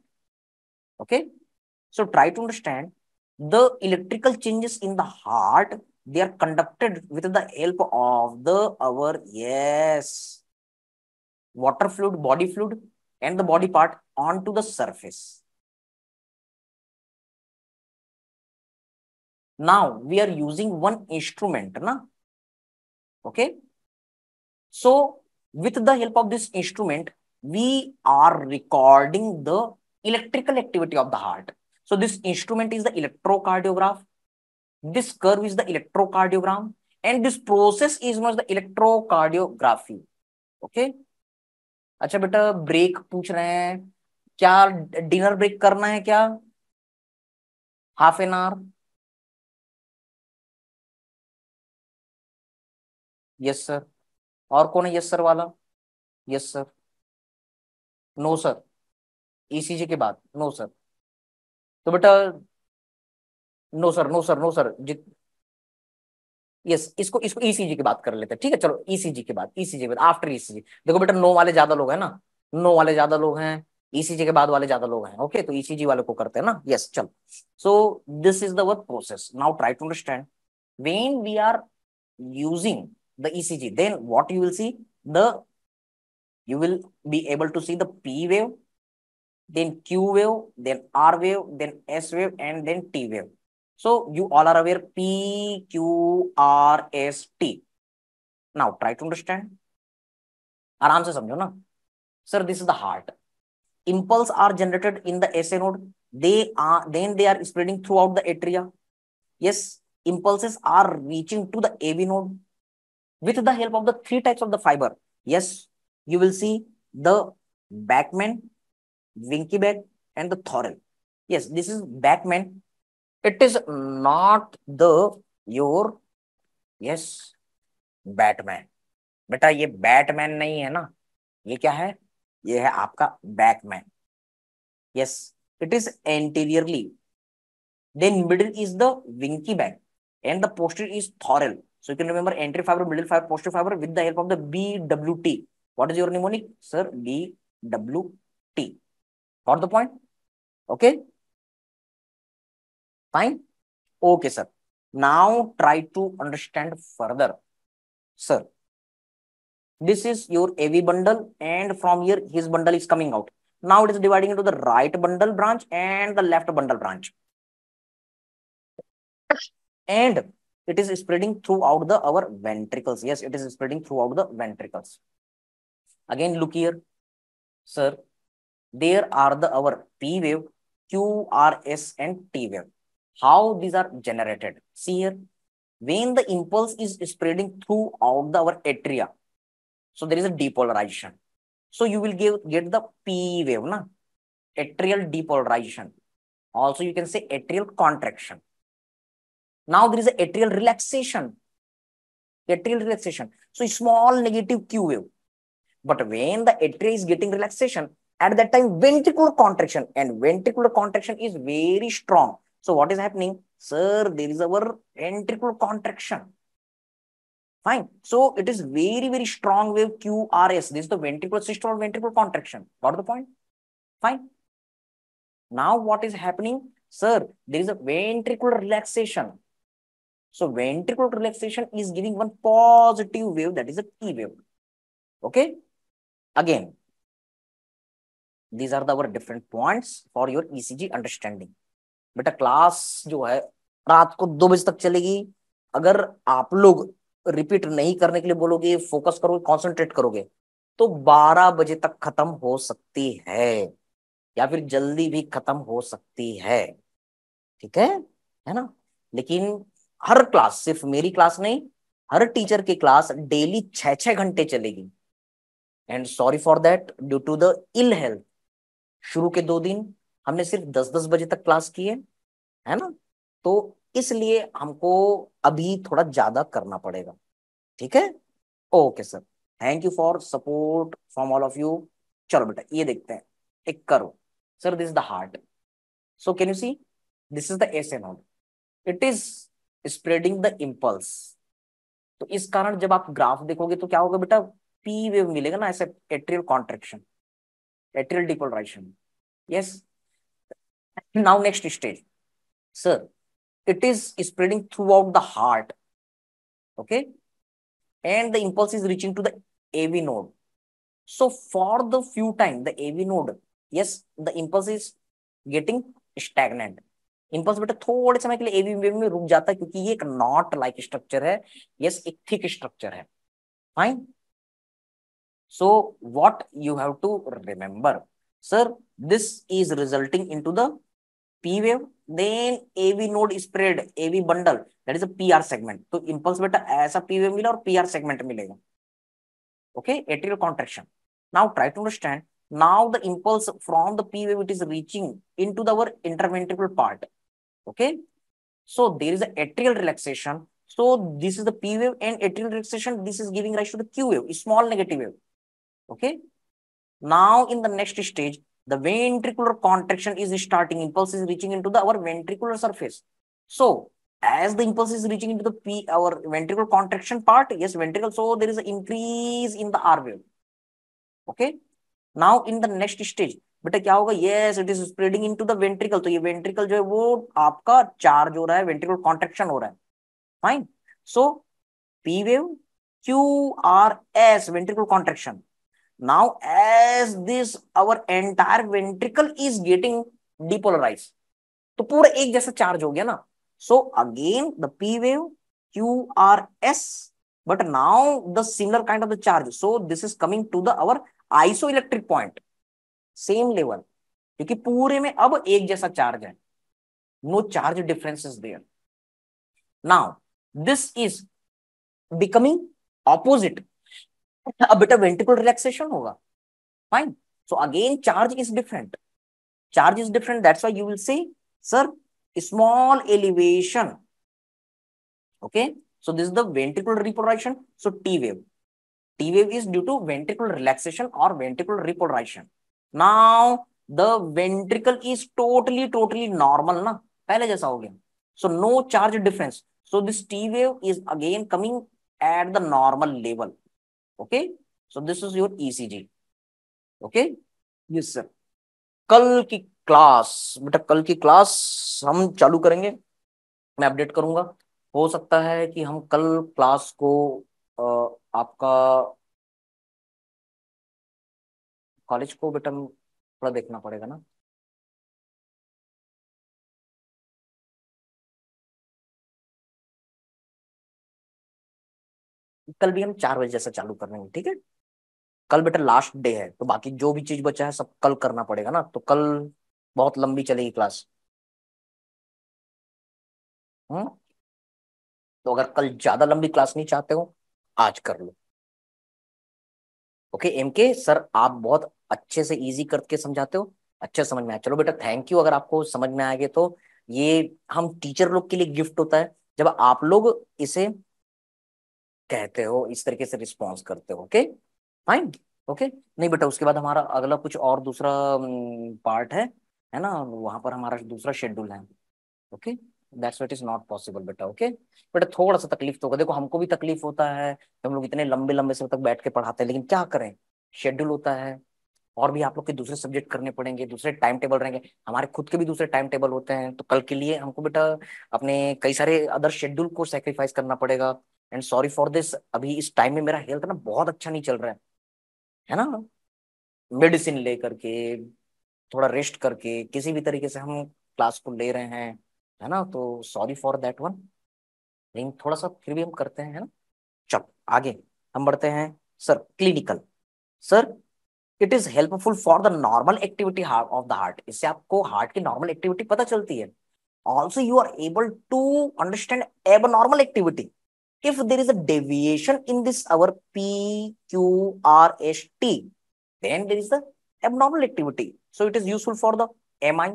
Okay. So try to understand the electrical changes in the heart. They are conducted with the help of the our yes water fluid, body fluid, and the body part onto the surface. Now we are using one instrument, na? Okay. So with the help of this instrument, we are recording the electrical activity of the heart. So this instrument is the electrocardiograph. This curve is the electrocardiogram, and this process is known as the electrocardiography. Okay. अच्छा बेटा break पूछ रहे हैं, क्या dinner break करना है क्या? Half an hour. Yes sir. और कौन है यस सर वाला? Yes sir. No sir. ECG के बाद नो सर. तो बेटा no sir, no sir, no sir. Yes, इसको इसको ईसीजी की बात कर लेते हैं. ठीक है, चलो ईसीजी के बाद, ईसीजी के बाद आफ्टर ईसीजी. देखो बेटा नो वाले ज्यादा लोग हैं ना, नो वाले ज्यादा लोग हैं, ईसीजी के बाद वाले ज्यादा लोग हैं. ओके, तो ईसीजी वाले को करते हैं ना. यस, चलो. So this is the work process. Now try to understand when we are using the ECG, then what you will see, the you will be able to see the P wave, then Q wave, then R wave, then S wave, and then T wave. So you all are aware P, Q, R, S, T. Now try to understand. आराम से समझो ना. Sir, this is the heart. Impulse are generated in the SA node. Then they are spreading throughout the atria. Yes, impulses are reaching to the AV node with the help of the three types of the fiber. Yes, you will see the Bachmann, Winkebeck, and the Thorel. Yes, this is Bachmann. It is not the your yes Batman. बेटा ये Batman नहीं है ना, ये क्या है, ये है आपका Beckmann. Yes, it is anteriorly. Then middle is the winky back and the posterior is Thorel. So you can remember anterior fiber, middle fiber, posterior fiber with the help of the BWT. What is your mnemonic, sir? BWT. Got the point? Okay. Fine. Okay, sir. Now try to understand further, sir. This is your AV bundle, and from here his bundle is coming out. Now it is dividing into the right bundle branch and the left bundle branch. And it is spreading throughout the our ventricles. Yes, it is spreading throughout the ventricles. Again, look here, sir. There are the our P wave, Q, R, S, and T wave. How these are generated? See here, when the impulse is spreading throughout the our atria, so there is a depolarization. So you will get the P wave, na? Atrial depolarization. Also, you can say atrial contraction. Now there is a atrial relaxation. Atrial relaxation. So small negative Q wave. But when the atria is getting relaxation, at that time ventricular contraction, and ventricular contraction is very strong. So what is happening? Sir, there is our ventricular contraction. Fine. So it is very, very strong wave QRS. This is the ventricular system or ventricular contraction. Got the point? Fine. Now what is happening? Sir, there is a ventricular relaxation. So ventricular relaxation is giving one positive wave, that is a T wave. Okay. Again, these are our different points for your ECG understanding. बेटा class जो है रात को 2 बजे तक चलेगी. अगर आप लोग रिपीट नहीं करने के लिए बोलोगे, फोकस करोगे, कॉन्सेंट्रेट करोगे, तो 12 बजे तक खत्म हो सकती है या फिर जल्दी भी खत्म हो सकती है. ठीक है ना. लेकिन हर क्लास, सिर्फ मेरी क्लास नहीं, हर टीचर की क्लास डेली 6-6 घंटे चलेगी. And sorry for that, due to the ill health, शुरू के 2 दिन हमने सिर्फ 10-10 बजे तक क्लास की है ना. तो इसलिए हमको अभी थोड़ा ज्यादा करना पड़ेगा. ठीक है. Okay sir, thank you for support from all of you. चलो बेटा ये देखते हैं एक करो. Sir this is the heart. So can you see this is the S node. It is spreading the impulse. तो इस कारण जब आप ग्राफ देखोगे तो क्या होगा बेटा, पी वेव मिलेगा ना, ऐसे atrial contraction, atrial depolarization. Yes. Now next stage, sir, it is spreading throughout the heart. Okay. And the impulse is reaching to the AV node. So for the few time, the AV node, yes, the impulse is getting stagnant. Impulse बेटा थोड़े समय के लिए AV wave में रुक जाता है क्योंकि ये एक नॉट लाइक स्ट्रक्चर है. यस, एक थिक स्ट्रक्चर है. Fine. So what you have to remember, sir, this is resulting into the P wave, then AV node spread, AV bundle, that is a PR segment. तो impulse बेटा ऐसा P wave मिला और PR segment मिलेगा. Okay, atrial contraction. Now try to understand. Now the impulse from the P wave, it is reaching into our interventricular part. Okay, so there is a atrial relaxation. So this is the P wave and atrial relaxation. This is giving rise to the Q wave, a small negative wave. Okay. Now in the next stage, the ventricular contraction is starting. Impulse is reaching into our ventricular surface. So as the impulse is reaching into the our ventricular contraction part, yes, ventricle, so there is an increase in the R wave. Okay. Now in the next stage, बेटा क्या होगा, yes, it is spreading into the ventricle. तो ये ventricle जो है वो आपका charge हो रहा है, ventricular contraction हो रहा है. Fine. So P wave, Q, R, S, ventricular contraction. Now as this our entire ventricle is getting depolarized, तो पूरा एक जैसा चार्ज हो गया ना. So again the P wave, Q, R, S, but now the similar kind of the charge. So this is coming to the our isoelectric point, same level, क्योंकि पूरे में अब एक जैसा चार्ज है. No charge differences there. Now this is becoming opposite. अब बेटा ventricular relaxation होगा. Fine. So again, charge is different. Charge is different. That's why you will see, sir, small elevation. Okay. So this is the ventricular repolarization. So T wave. T wave is due to ventricular relaxation or ventricular repolarization. Now the ventricle is totally normal ना, पहले जैसा हो गया. So no charge difference. So this T wave is again coming at the normal level. Okay. So this is your ECG. Okay. Yes sir. कल की class बेटा, कल की क्लास हम चालू करेंगे, मैं अपडेट करूंगा. हो सकता है कि हम कल क्लास को आपका कॉलेज को बेटा थोड़ा देखना पड़ेगा ना. कल भी हम 4 बजे जैसा चालू कर रहे हैं, ठीक है. कल बेटा लास्ट डे है, तो बाकी जो भी चीज बचा है सब कल करना पड़ेगा ना. तो कल बहुत लंबी चलेगी क्लास. हम्म. तो अगर कल ज्यादा लंबी क्लास नहीं चाहते हो, आज कर लो. ओके एमके सर, आप बहुत अच्छे से इजी करके समझाते हो, अच्छे समझ में आया. चलो बेटा थैंक यू. अगर आपको समझ में आएगा तो ये हम टीचर लोग के लिए गिफ्ट होता है जब आप लोग इसे कहते हो, इस तरीके से रिस्पॉन्स करते हो. Okay fine. ओके. नहीं बेटा, उसके बाद हमारा अगला कुछ और दूसरा पार्ट है ना, वहां पर हमारा दूसरा शेड्यूल है. Okay. That's what is not possible बेटा. ओके बेटा, थोड़ा सा तकलीफ तो होगा, देखो हमको भी तकलीफ होता है, हम लोग इतने लंबे लंबे समय तक बैठ के पढ़ाते हैं, लेकिन क्या करें, शेड्यूल होता है. और भी आप लोग के दूसरे सब्जेक्ट करने पड़ेंगे, दूसरे टाइम टेबल रहेंगे, हमारे खुद के भी दूसरे टाइम टेबल होते हैं. तो कल के लिए हमको बेटा अपने कई सारे अदर शेड्यूल को सेक्रीफाइस करना पड़ेगा. And sorry for this. अभी इस टाइम में मेरा हेल्थ ना बहुत अच्छा नहीं चल रहा है ना. मेडिसिन ले करके, थोड़ा रेस्ट करके, किसी भी तरीके से हम क्लास को ले रहे हैं, है ना. तो सॉरी फॉर दैट वन, लेकिन थोड़ा सा फिर भी हम करते हैं, है ना. चलो आगे हम बढ़ते हैं. Sir clinical. Sir it is helpful for the normal activity of the heart. इससे आपको हार्ट की नॉर्मल एक्टिविटी पता चलती है. Also you are able to understand abnormal activity. If there is a deviation in this our PQRST, then there is the abnormal activity. So it is useful for the MI,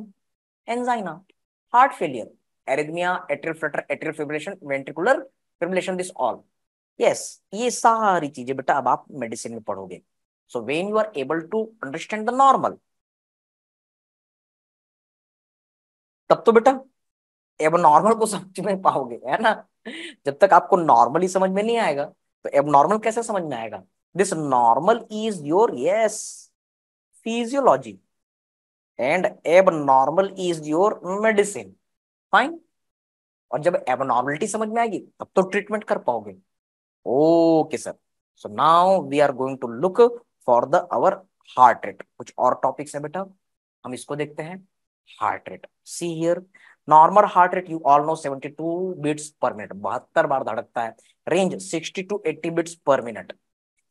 angina, heart failure, arrhythmia, atrial flutter, atrial fibrillation, ventricular fibrillation. This all. Yes, ये सारी चीजें बेटा अब आप medicine में पढ़ोगे. So when you are able to understand the normal, तब तो बेटा एब नॉर्मल को समझ में पाओगे, है ना. जब तक आपको नॉर्मली समझ में नहीं आएगा तो एब नॉर्मल कैसे समझ में आएगा. This normal is your yes physiology and abnormal is your medicine. Fine. और जब एबनॉर्मलिटी समझ में आएगी तब तो ट्रीटमेंट कर पाओगे. Okay sir. So now we are going to look for the our heart rate. कुछ और टॉपिक्स है बेटा, हम इसको देखते हैं. Heart rate. See here, normal heart rate you all know 72 beats per minute, 72 बार धड़कता है. Range 60 to 80 beats per minute.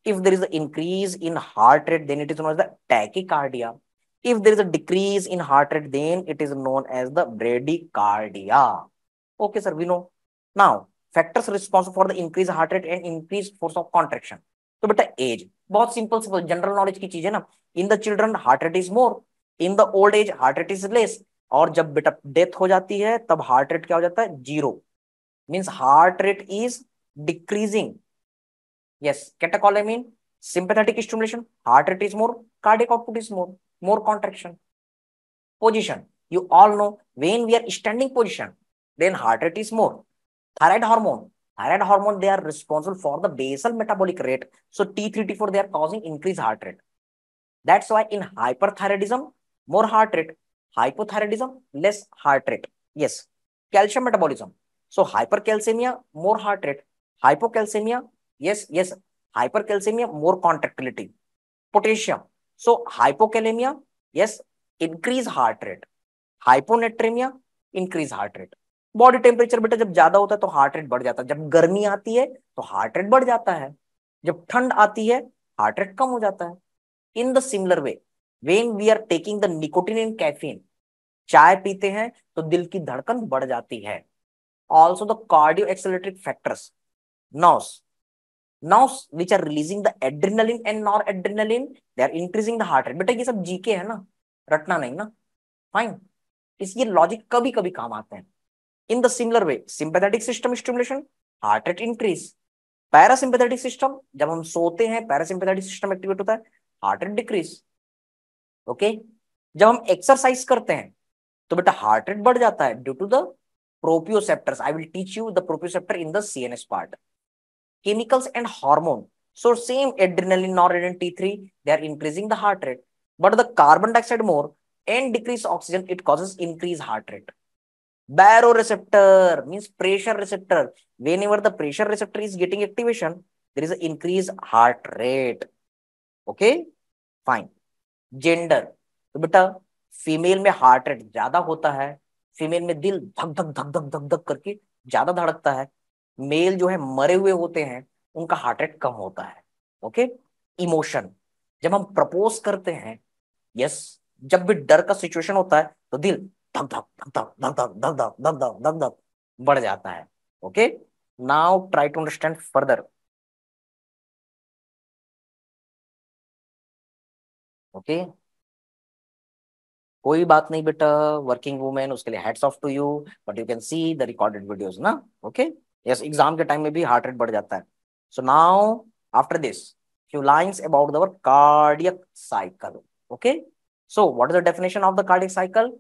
If there is an increase in heart rate, then it is known as the tachycardia. If there is a decrease in heart rate, then it is known as the bradycardia. Okay, sir, we know. Now, factors responsible for the increased heart rate and increased force of contraction. तो बेटा as बहुत simple general knowledge की चीज है ना. In the children heart rate is more, in the old age heart rate is less. और जब बेटा डेथ हो जाती है तब हार्ट रेट क्या हो जाता है, 0. Means heart rate is decreasing. Yes, catecholamine, sympathetic stimulation, heart rate is more, cardiac output is more, more contraction. Position, you all know when we are standing position, then heart rate is more. Thyroid hormone, they are responsible for the basal metabolic rate. So T3, T4, they are causing increased heart rate. That's why in hyperthyroidism, more heart rate, hypothyroidism, less heart rate. Yes, calcium metabolism. So hypercalcemia, more heart rate. Hypocalcemia, yes, hypercalcemia, more contractility. Potassium, so hypokalemia, yes, increase heart rate. Hyponatremia, increase heart rate. Body temperature बेटा जब ज्यादा होता है तो heart rate बढ़ जाता है. जब गर्मी आती है तो हार्ट रेट बढ़ जाता है, जब ठंड आती है हार्ट रेट कम हो जाता है. In the similar way, when we are taking the nicotine and caffeine, चाय पीते हैं तो दिल की धड़कन बढ़ जाती है. Also the cardio accelerating factors, NOS, Now which are releasing the adrenaline and noradrenaline, they are increasing the heart rate. बेटा ये सब जीके है ना, रटना नहीं ना, फाइन। इसलिए लॉजिक कभी कभी काम आते हैं। इन the similar way sympathetic system stimulation, heart rate increase. Parasympathetic system, जब हम सोते हैं पैरासिम्पैथेटिक सिस्टम एक्टिवेट होता है, हार्ट रेट डिक्रीज। ओके, जब हम एक्सरसाइज करते हैं तो बेटा हार्ट रेट बढ़ जाता है due to the proprioceptors. I will teach you the proprioceptor in the CNS part. Chemicals and hormone, so same adrenaline, noradrenaline, T3, they are increasing the heart rate, but the carbon dioxide more and decrease oxygen, it causes increase heart rate. Baroreceptor means pressure receptor. Whenever the pressure receptor is getting activation, there is an increased heart rate. Okay, fine. Gender, तो बेटा female में heart rate ज्यादा होता है, female में दिल धक धक धक धक धक धक करके ज्यादा धड़कता है। मेल जो है मरे हुए होते हैं, उनका हार्ट रेट कम होता है। ओके, इमोशन, जब हम प्रपोज करते हैं, यस, जब भी डर का सिचुएशन होता है तो दिल धक धक धक धक धक धक धक धक धक धक धक धक बढ़ जाता है। Okay, now try to understand further. Okay, कोई बात नहीं बेटा, वर्किंग वुमेन, उसके लिए hats off to you, but you can see the recorded videos ना। ओके, यस, एग्जाम के टाइम में भी हार्ट रेट बढ़ जाता है। So now after this few lines about our cardiac cycle. Okay, so what is the definition of the cardiac cycle?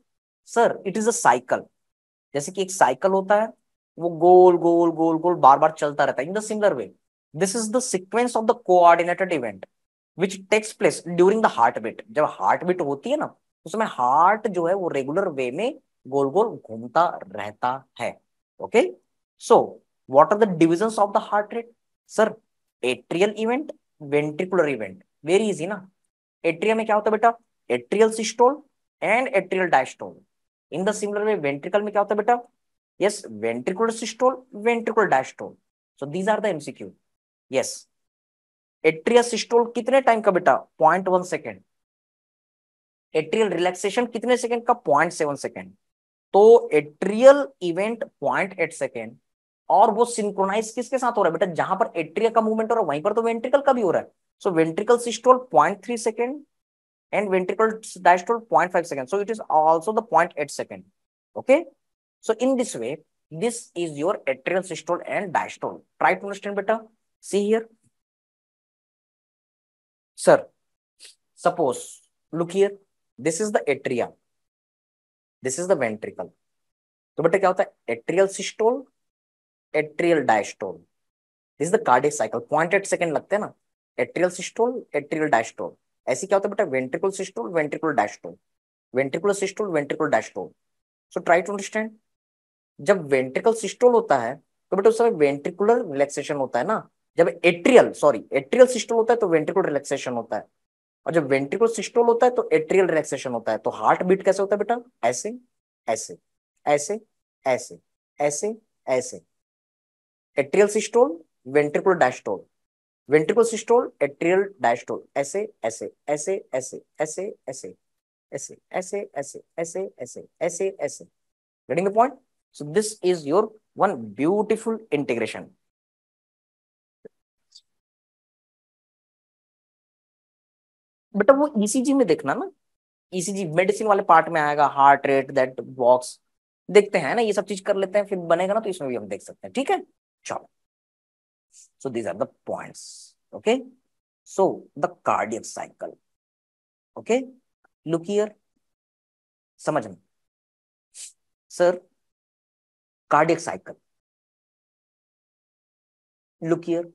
Sir, it is a cycle. जैसे कि एक cycle होता है, वो गोल गोल गोल गोल बार बार चलता रहता है। In the similar way this is the sequence of the coordinated event which takes place during the heart beat. जब हार्ट बीट होती है ना, उसमें हार्ट जो है वो रेगुलर वे में गोल गोल घूमता रहता है। Okay, so what are the divisions of the heart rate? Sir, atrial event, ventricular event, very easy ना। एट्रिया में क्या होता है बेटा? Atrial systole and atrial diastole. In the similar way ventricle में क्या होता है बेटा? Yes, ventricular systole, ventricular diastole. So these are the MCQ. Yes, atrial systole कितने टाइम का बेटा? 0.1 सेकेंड। एट्रियल रिलैक्सेशन कितने सेकेंड का? 0.7 सेकेंड। तो एट्रियल इवेंट 0.8 सेकेंड, और वो सिंक्रोनाइज किसके साथ हो रहा है बेटा? जहां पर एट्रिया का मूवमेंट हो रहा है वहीं पर तो वेंट्रिकल का भी हो रहा है। So ventricle systole 0.3 second and ventricle diastole 0.5 seconds. So it is also the 0.8 second. Okay. So in this way, this is your atrial systole and diastole. Try to understand better. See here. Sir, suppose, look here. This is the atria. This is the ventricle. तो बेटा क्या होता है? Atrial systole, atrial diastole. This is the cardiac cycle. 0.8 second लगते हैं ना, atrial systole, atrial diastole. ऐसे क्या होता है बेटा? Ventricular systole, ventricular diastole, ventricular systole, ventricular diastole. So try to understand. जब वेंट्रिकल सिस्टोल होता है तो बेटा उस समय वेंट्रिकुलर रिलैक्सेशन होता है ना। जब एट्रियल सिस्टोल होता है तो वेंट्रिकुलर रिलैक्सेशन होता है, और जब वेंट्रिकुलर सिस्टोल होता है तो एट्रियल रिलैक्सेशन होता है। तो हार्ट बीट कैसे होता है बेटा? ऐसे ऐसे ऐसे ऐसे ऐसे ऐसे। Atrial systole, ventricular diastole, ventricular systole, atrial diastole, ऐसे ऐसे ऐसे ऐसे ऐसे ऐसे ऐसे ऐसे ऐसे ऐसे ऐसे ऐसे ऐसे। Getting the point? So this is your one beautiful integration. बेटा वो ईसीजी में देखना ना, ईसीजी मेडिसिन वाले पार्ट में आएगा, हार्ट रेट दैट बॉक्स देखते हैं ना, ये सब चीज कर लेते हैं, फिर बनेगा ना तो इसमें भी हम देख सकते हैं। ठीक है, चलो। So these are the points. Okay, so the cardiac cycle. Okay, look here, समझ में? Sir, cardiac cycle, look here,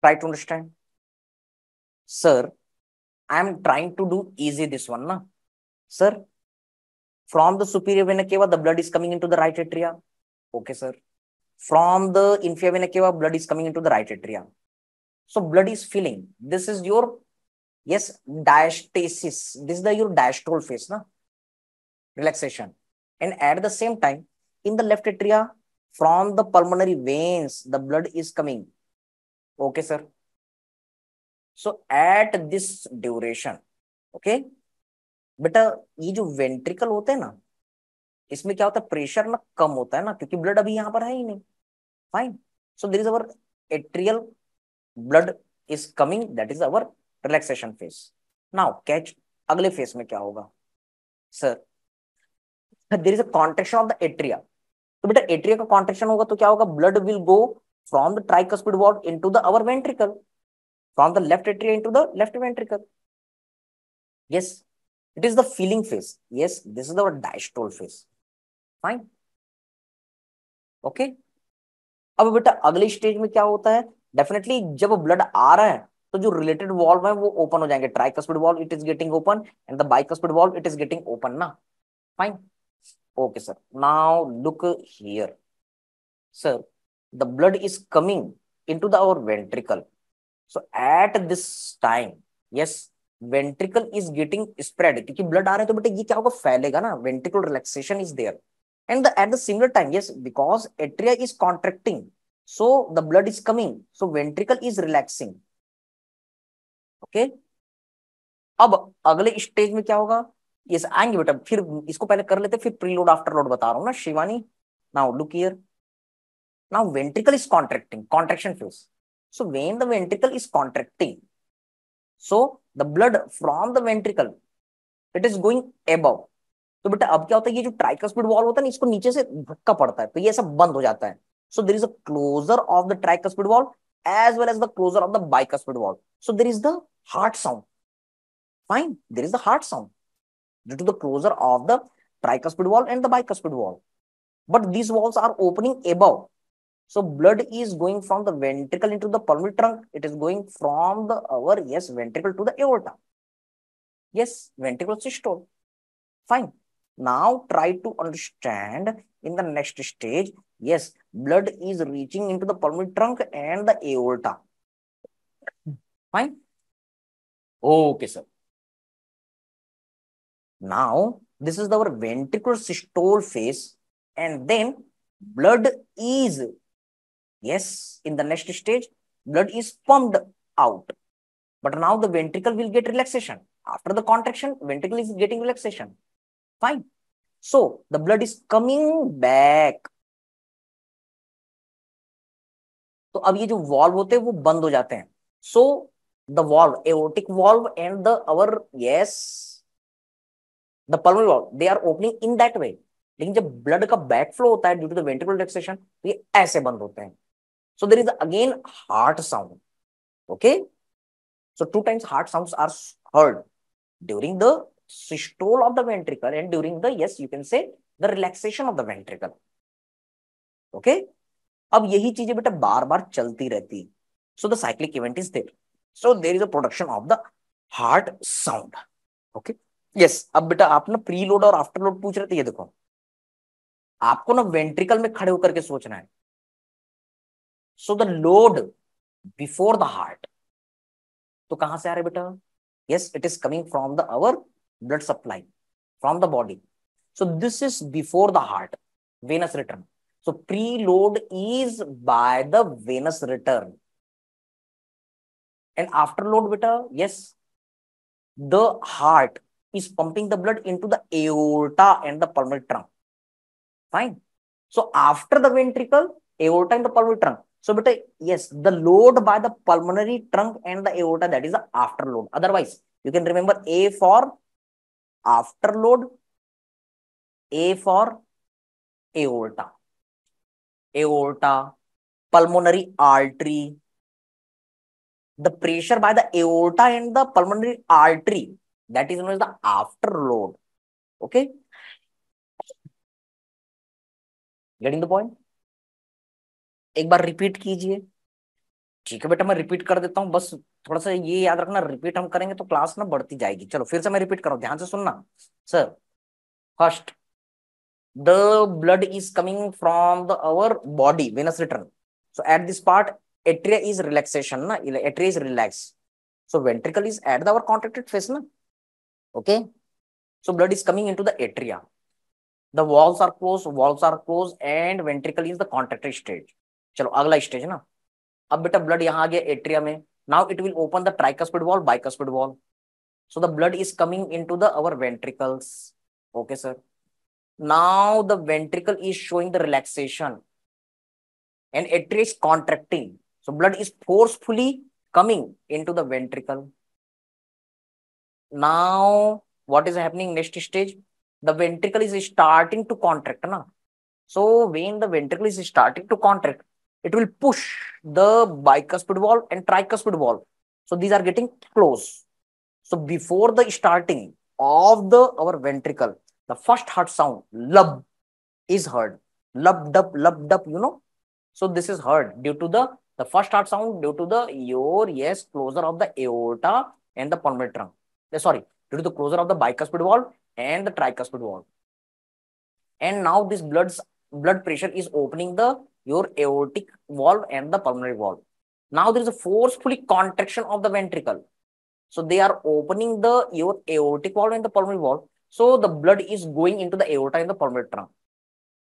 try to understand. Sir, I am trying to do easy this one, na? Sir, from the superior vena cava, the blood is coming into the right atria. Okay, sir. From the inferior vena cava, blood is coming into the right atria. So blood is filling. This is your, yes, diastasis. This is the your diastole phase, na? Relaxation. And at the same time, in the left atria, from the pulmonary veins, the blood is coming. Okay, sir. So at this duration, okay, बेटा ये जो ventricle होते हैं ना, इसमें क्या होता है, प्रेशर ना कम होता है ना, क्योंकि ब्लड अभी यहाँ पर है ही नहीं। Fine, so there is our atrial blood is coming, that is our relaxation phase. Now catch, अगले फेज में क्या होगा sir, there is a contraction of the atria. तो बेटा एट्रिया का कॉन्ट्रैक्शन होगा तो क्या होगा, blood will go from the tricuspid valve into the our ventricle, from the left atria into the left ventricle. yes, it is the feeling phase. Yes, this is the diastole phase. Fine, okay। अब बेटा अगले stage में क्या होता है, definitely जब blood आ रहा है तो जो रिलेटेड वॉल्व है वो ओपन हो जाएंगे, tricuspid valve it is getting open and the bicuspid valve it is getting open ना। Fine, okay sir, now look here sir, the blood is coming into the our ventricle, so at this time yes, ventricle is getting spread, क्योंकि blood आ रहे हैं तो बेटा ये क्या होगा, फैलेगा ना, ventricular relaxation is there, and at the similar time yes, because atria is contracting, so the blood is coming, so ventricle is relaxing। okay, अब अगले स्टेज में क्या होगा, यस आएंगे बेटा, फिर इसको पहले कर लेते, फिर प्रीलोड आफ्टर लोड बता रहा हूँ ना Shivani. Now look here, now ventricle is contracting, contraction phase, so when the ventricle is contracting, so the blood from the ventricle it is going above। तो बेटा अब क्या होता है, ये जो ट्राइकस्पिड वॉल्व होता है ना, इसको नीचे से धक्का पड़ता है तो ये सब बंद हो जाता है, so there is a closure of the tricuspid valve as well as the closure of the bicuspid valve, so there is the heart sound। fine, there is the heart sound due to the closure of the tricuspid valve and the bicuspid valve, but these valves are opening above, so blood is going from the ventricle into the pulmonary trunk, it is going from the our yes ventricle to the aorta, yes ventricle systole। fine, now try to understand in the next stage, yes blood is reaching into the pulmonary trunk and the aorta। fine, okay sir, now this is our ventricular systole phase, and then blood is yes, in the next stage, blood is pumped out, but now the ventricle will get relaxation. After the contraction, ventricle is getting relaxation. Fine. So the blood is coming back. तो अब ये जो valve होते हैं वो बंद हो जाते हैं, so the valve, aortic valve and the our yes the pulmonary valve, they are opening in that way। लेकिन जब ब्लड का बैक फ्लो होता है due to the ventricular relaxation तो ये ऐसे बंद होते हैं, so there is again heart sound। okay, so two times heart sounds are heard during the systole of the ventricle and during the yes you can say the relaxation of the ventricle। okay, अब यही चीजें बेटा बार बार चलती रहती है, so the cyclic event is there, so there is a production of the heart sound। okay, yes, अब बेटा आप ना प्री लोड और आफ्टर लोड पूछ रहे थे, ये देखो आपको ना वेंट्रिकल में खड़े होकर के सोचना है, so the load before the heart, तो कहां से आ रहे बेटा, yes it is coming from the our blood supply from the body, so this is before the heart venous return, so preload is by the venous return, and afterload beta yes the heart is pumping the blood into the aorta and the pulmonary trunk। fine, so after the ventricle, aorta and the pulmonary trunk, so beta yes the load by the pulmonary trunk and the aorta, that is the afterload, otherwise you can remember A for afterload, A for aorta, aorta, pulmonary artery, the pressure by the aorta and the pulmonary artery, that is known as the afterload। okay, getting the point, एक बार repeat कीजिए। ठीक है बेटा, मैं repeat कर देता हूँ, बस थोड़ा सा ये याद रखना, रिपीट हम करेंगे तो क्लास ना बढ़ती जाएगी। चलो फिर से मैं रिपीट कर रहा हूँ, ध्यान से सुनना sir. First, the blood is coming from the our body venous return, so at this part atria is relaxation ना, atria is relax, so ventricle is at the our contracted phase ना। Okay, so blood is coming into the atria, the walls are closed and ventricle is the contracted stage। चलो अगला stage ना, अब बेटा blood यहाँ आ गया atria में, now it will open the tricuspid valve bicuspid valve, so the blood is coming into the our ventricles. Okay sir, Now the ventricle is showing the relaxation and it is contracting. So blood is forcefully coming into the ventricle. Now what is happening next stage? The ventricle is starting to contract. Na? So when the ventricle is starting to contract, it will push the bicuspid valve and tricuspid valve. So these are getting close. So before the starting of the our ventricle, the first heart sound lub is heard. Lub dup, you know. So this is heard due to the first heart sound due to the closure of the aorta and the pulmonary trunk. Sorry, due to the closure of the bicuspid valve and the tricuspid valve. And now this blood pressure is opening the your aortic valve and the pulmonary valve. Now there is a forcefully contraction of the ventricle. So they are opening your aortic valve and the pulmonary valve. So the blood is going into the aorta and the pulmonary trunk.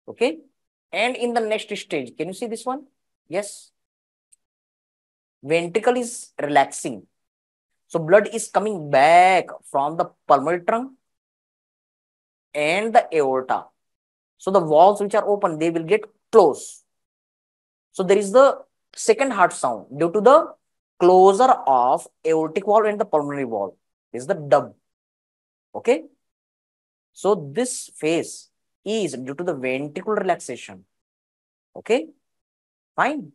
Okay. And in the next stage, can you see this one? Yes. Ventricle is relaxing. So blood is coming back from the pulmonary trunk and the aorta. So the valves which are open, they will get closed. So there is the second heart sound due to the closure of aortic valve and the pulmonary valve. This is the dub. Okay. So this phase is due to the ventricular relaxation. Okay. Fine.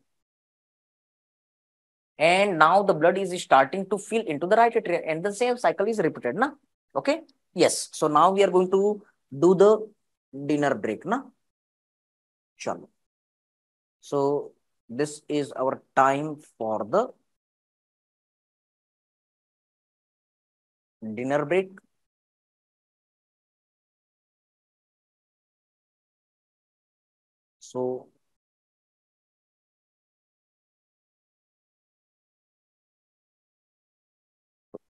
And now the blood is starting to fill into the right atrium and the same cycle is repeated. Na? Okay. Yes. So now we are going to do the dinner break. Na? Chalo. So this is our time for the dinner break. So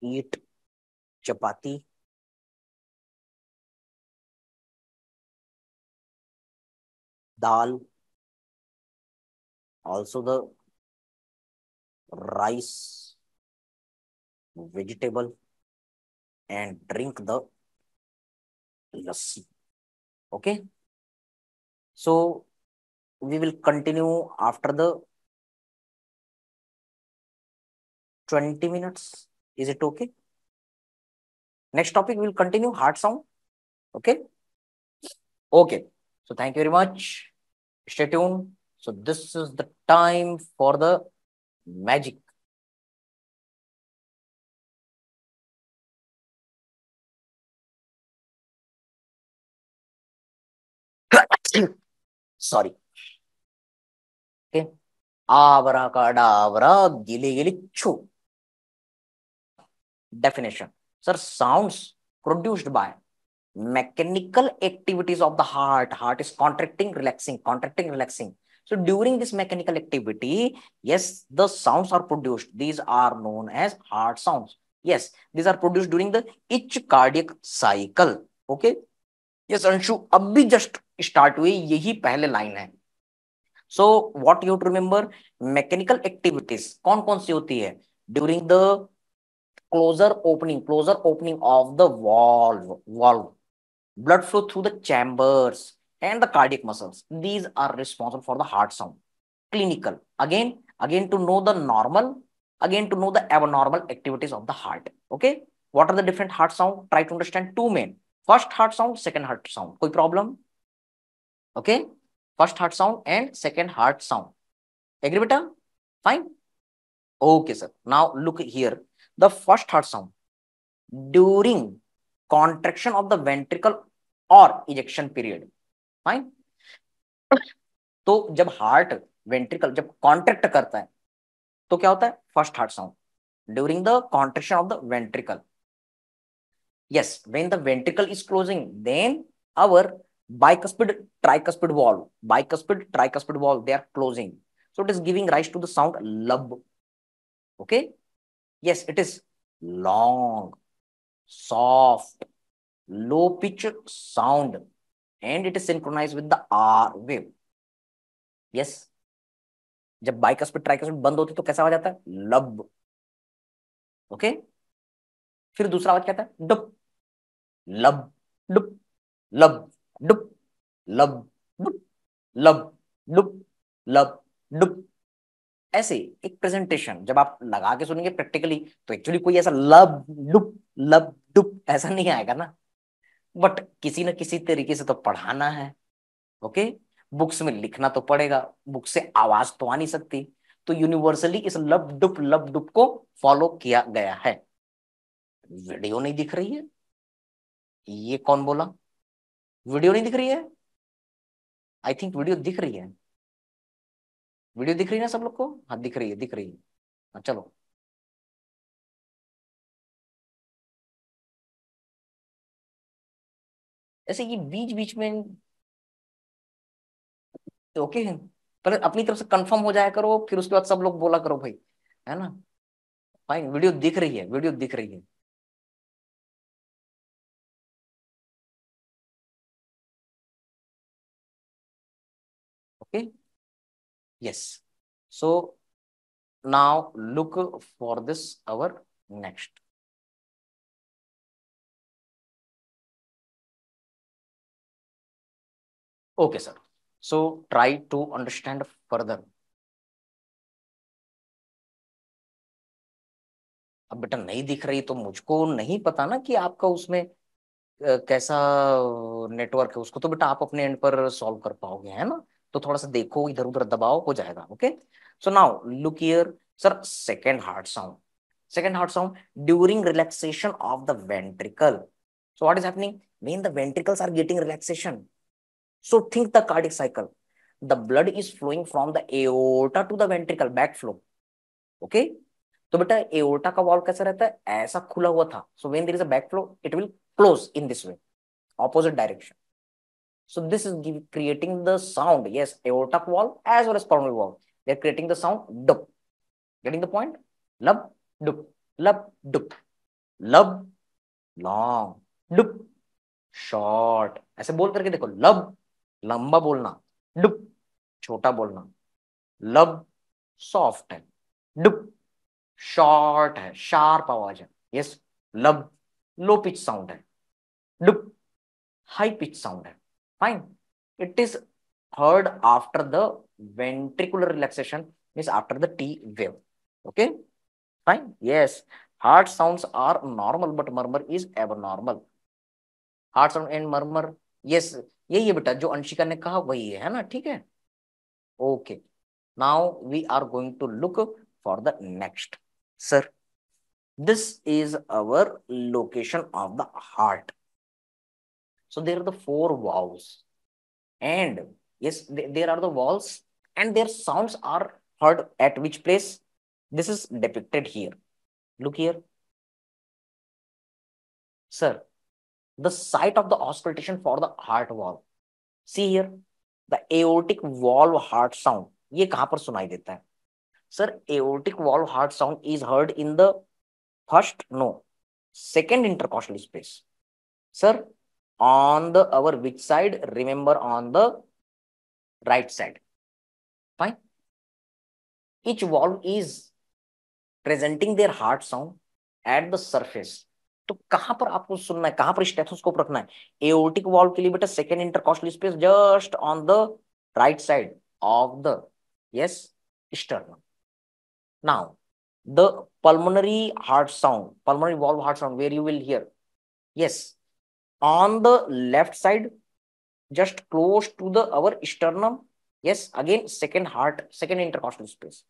eat chapati, dal, also the rice, vegetable, and drink the lassi. Okay. So we will continue after the 20 minutes. Is it okay? Next topic we will continue heart sound. Okay. Okay. So thank you very much. Stay tuned. So this is the time for the magic. Sorry. Okay. Abracadabra, gili gili chu. Definition. Sir, sounds produced by mechanical activities of the heart. Heart is contracting, relaxing, contracting, relaxing. So during this mechanical activity, yes, the sounds are produced. These are known as heart sounds. Yes, these are produced during the each cardiac cycle. Okay. Yes, Anshu, अब भी just start हुई, यही पहले line है. So what you have to remember, mechanical activities कौन कौन सी होती है during the closer opening of the valve, blood flow through the chambers and the cardiac muscles. These are responsible for the heart sound. Clinical, again to know the normal, again to know the abnormal activities of the heart. Okay, what are the different heart sound? Try to understand two main. First heart sound, second heart sound. कोई problem? Okay, first heart sound and second heart sound. Agree beta? Fine. Okay sir. Now look here. The first heart sound during contraction of the ventricle और ejection period. Fine. तो जब heart ventricle जब contract करता है तो क्या होता है? First heart sound during the contraction of the ventricle. Yes, when the ventricle is closing, then our bicuspid tricuspid valve, they are closing. So it is giving rise to the sound lub. Okay. Yes, it is long, soft, low pitch sound and it is synchronized with the R wave. Yes, जब bicuspid tricuspid बंद होती तो कैसा आवाज आता है? लब. Okay. फिर दूसरा आवाज क्या आता है? डुप, लब, डुप, लब, डुप. लब डुप, लब डुप, लब डुप। ऐसे एक प्रेजेंटेशन जब आप लगा के सुनेंगे प्रैक्टिकली तो एक्चुअली कोई ऐसा लब डुप ऐसा नहीं आएगा ना, बट किसी न किसी तरीके से तो पढ़ाना है। ओके, बुक्स में लिखना तो पड़ेगा, बुक से आवाज तो आ नहीं सकती, तो यूनिवर्सली इस लब डुप को फॉलो किया गया है। वीडियो नहीं दिख रही है, ये कौन बोला? वीडियो नहीं दिख रही है? आई थिंक वीडियो दिख रही है। वीडियो दिख रही है ना सब लोग को? हाँ दिख रही है, दिख रही है। हाँ, चलो। ऐसे ये बीच बीच में ओके है, पर अपनी तरफ से कंफर्म हो जाया करो, फिर उसके बाद सब लोग बोला करो भाई, है ना? भाई वीडियो दिख रही है, वीडियो दिख रही है। Okay, yes. So now look for this our next. Okay sir, so try to understand further. अब बेटा नहीं दिख रही तो मुझको नहीं पता ना कि आपका उसमें कैसा नेटवर्क है, उसको तो बेटा आप अपने एंड पर सॉल्व कर पाओगे, है ना? तो थोड़ा सा देखो, इधर उधर दबाओ, हो जाएगा। Okay, so now look here sir, second heart sound during relaxation of the ventricle. So what is happening when the ventricles are getting relaxation? So think the cardiac cycle, the blood is flowing from the aorta to the ventricle, back flow. Okay, तो बेटा aorta का valve कैसा रहता है? ऐसा खुला हुआ था, so when there is a back flow it will close in this way, opposite direction. So this is creating the sound. Yes, aortic valve as well as pulmonary valve. They're creating the sound dup. Getting the point? Lub, dup, lub, dup. Lub, long. Dup, short. ऐसे बोल करके देखो, लब लंबा बोलना, डुप छोटा बोलना। लब सॉफ्ट है, डुप शॉर्ट है, शार्प आवाज है। यस, लब लो पिच साउंड है, डुप हाई पिच साउंड है। Fine, it is heard after the ventricular relaxation, means after the T wave. Okay, fine. Yes, heart sounds are normal but murmur is abnormal. Heart sound and murmur, yes, यही है बेटा जो अंशिका ने कहा, वही है ना? ठीक है, okay. Now we are going to look for the next. Sir, this is our location of the heart. So there are the four valves, and yes, there are the walls, and their sounds are heard at which place? This is depicted here. Look here, sir, the site of the auscultation for the heart valve. See here, the aortic valve heart sound. ये कहां पर सुनाई देता है? Sir, aortic valve heart sound is heard in the first, no, second intercostal space. Sir, on the our which side? Remember, on the right side. Fine. Each valve is presenting their heart sound at the surface. तो कहां पर आपको सुनना है, कहां पर stethoscope रखना है? एओर्टिक वाल्व के लिए बेटा second intercostal space, just on the right side of the yes sternum. Now the pulmonary heart sound, pulmonary valve heart sound, where you will hear, yes, on the left side, just close to the our sternum. Yes, again second heart, second intercostal space.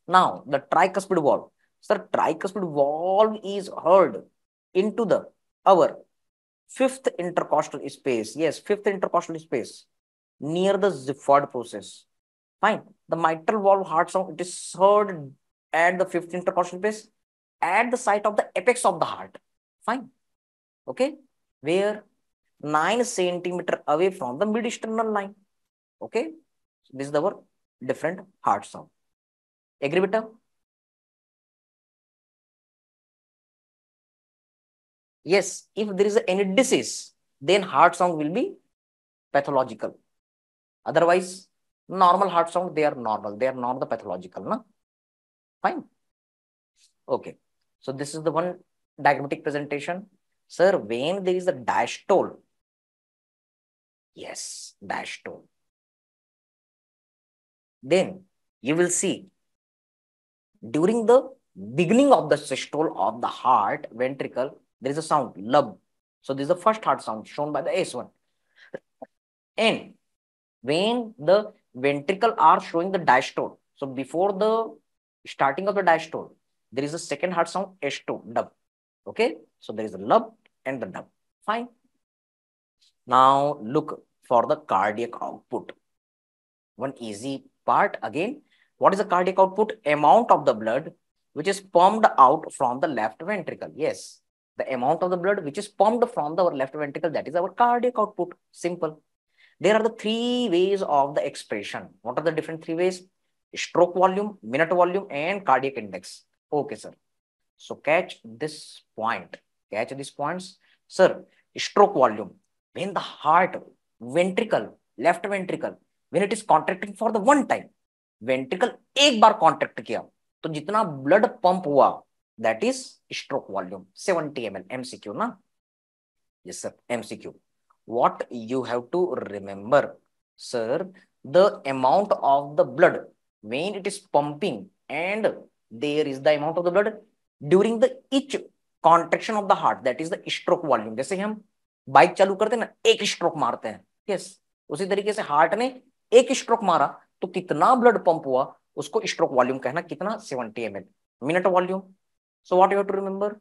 Now the tricuspid valve. Sir, tricuspid valve is heard into the our fifth intercostal space. Yes, fifth intercostal space near the xiphoid process. Fine. The mitral valve heart sound, it is heard at the fifth intercostal space at the site of the apex of the heart. Fine. Okay. Where 9 centimeter away from the mid-sternal line. Okay. So this is our different heart sound. Agree, beta? Yes, if there is any disease, then heart sound will be pathological. Otherwise, normal heart sound, they are normal. They are not the pathological. Na? Fine. Okay. So this is the one diagrammatic presentation. Sir, when there is a diastole, Yes, diastole. Then you will see during the beginning of the systole of the heart ventricle, there is a sound, lub. So this is the first heart sound shown by the S1. And when the ventricle are showing the diastole, so before the starting of the diastole, there is a second heart sound S2, dub. Okay, so there is a lub and the dub. Fine. Now look for the cardiac output. One easy part again. What is the cardiac output? Amount of the blood which is pumped out from the left ventricle. Yes, the amount of the blood which is pumped from the left ventricle, that is our cardiac output. Simple. There are the three ways of the expression. What are the different three ways? Stroke volume, minute volume, and cardiac index. Okay, sir. So catch this point. Catch these points. Sir, stroke volume. When the heart, ventricle, left ventricle, when it is contracting for the one time, ventricle एक बार contract किया, तो जितना blood pump हुआ, that is stroke volume, 70 ml. MCQ ना? Yes, sir. MCQ. What you have to remember, sir, the amount of the blood when it is pumping and there is the amount of the blood during the each contraction of the heart, that is the stroke volume. जैसे हम bike चालू करते हैं ना, एक stroke मारते हैं, yes, उसी तरीके से हार्ट ने एक स्ट्रोक मारा तो कितना ब्लड पंप हुआ उसको स्ट्रोक वॉल्यूम कहना. कितना? 70 ml. Minute volume. So what you have to remember,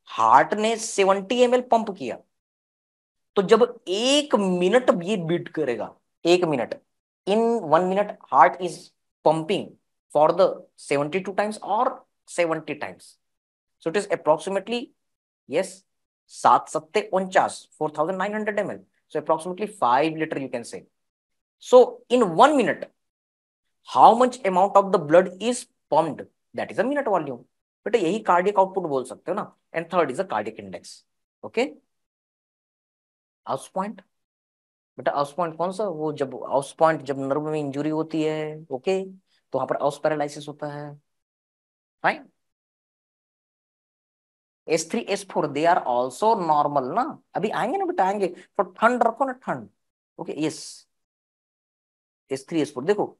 heart ने 70 ml पंप किया, तो जब एक मिनट ये बीट करेगा, एक minute, in 1 minute heart is pumping for the 72 times और 70 times. So it is approximately, yes, 7 सत्ते 49, 4900 ml. So approximately 5 liter you can say. So in 1 minute, how much amount of the blood is pumped? That is a minute volume. बेटा यही cardiac output बोल सकते हो ना. And third is a cardiac index. Okay? House point. बेटा house point कौन सा? वो जब हाउस पॉइंट जब नर्व में इंजुरी होती है, ओके, तो वहां पर हाउस पैरालिसिस होता है. Fine. S3 S4 they are also normal ना. अभी आएंगे ना बेटा, आएंगे. फॉर ठंड रखो ना, ठंड. Okay, yes. S3 S4 देखो,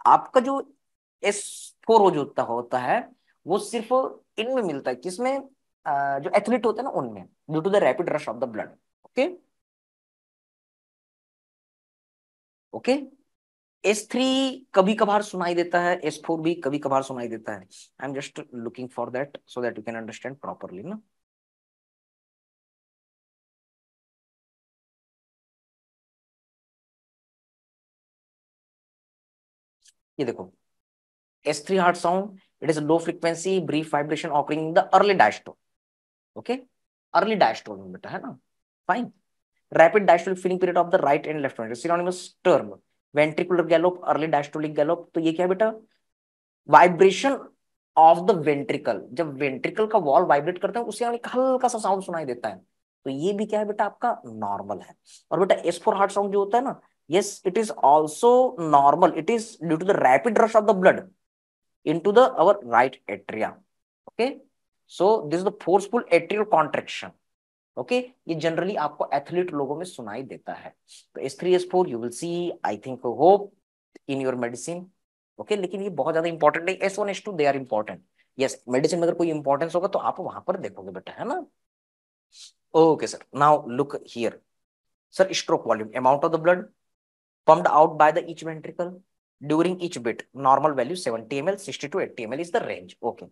आपका जो S4 हो जो होता है वो सिर्फ इनमें मिलता है. किसमें? जो एथलीट होते हैं ना उनमें, due to the rapid rush of the blood. Okay okay. S3 कभी कभार सुनाई देता है, S4 भी कभी कभार सुनाई देता है. I am just looking for that so that you can understand properly ना. ये देखो, S3 heart sound, it is a low frequency brief vibration occurring in the early diastole. Okay, early diastole में बेटा है ना. Fine. Rapid diastolic filling period of the right and left ventricle, synonymous term. Ventricular gallop, early diastolic gallop. तो ये क्या है बेटा? Vibration of the ventricle. जब वेंट्रिकल का वॉल वाइब्रेट करता है उसे हल्का सा साउंड सुनाई देता है, तो ये भी क्या है बेटा? आपका नॉर्मल है. और बेटा S4 हार्ट साउंड जो होता है ना, yes, it is also normal. It is due to the rapid rush of the blood into the our right atria. Okay, so this is the forceful atrial contraction. Okay, ये generally आपको athlete लोगों में सुनाई देता है. तो S3 S4 you will see, I think, hope in your medicine. Okay, लेकिन ये बहुत ज्यादा इंपॉर्टेंट नहीं. S1 S2 they are important. Yes, medicine में अगर कोई इंपॉर्टेंस होगा तो आप वहां पर देखोगे बेटा, है ना. Okay sir, now look here. Sir, stroke volume, amount of the blood pumped out by the each ventricle during each bit, normal value 70 ml, 60 to 80 ml is the range. Okay.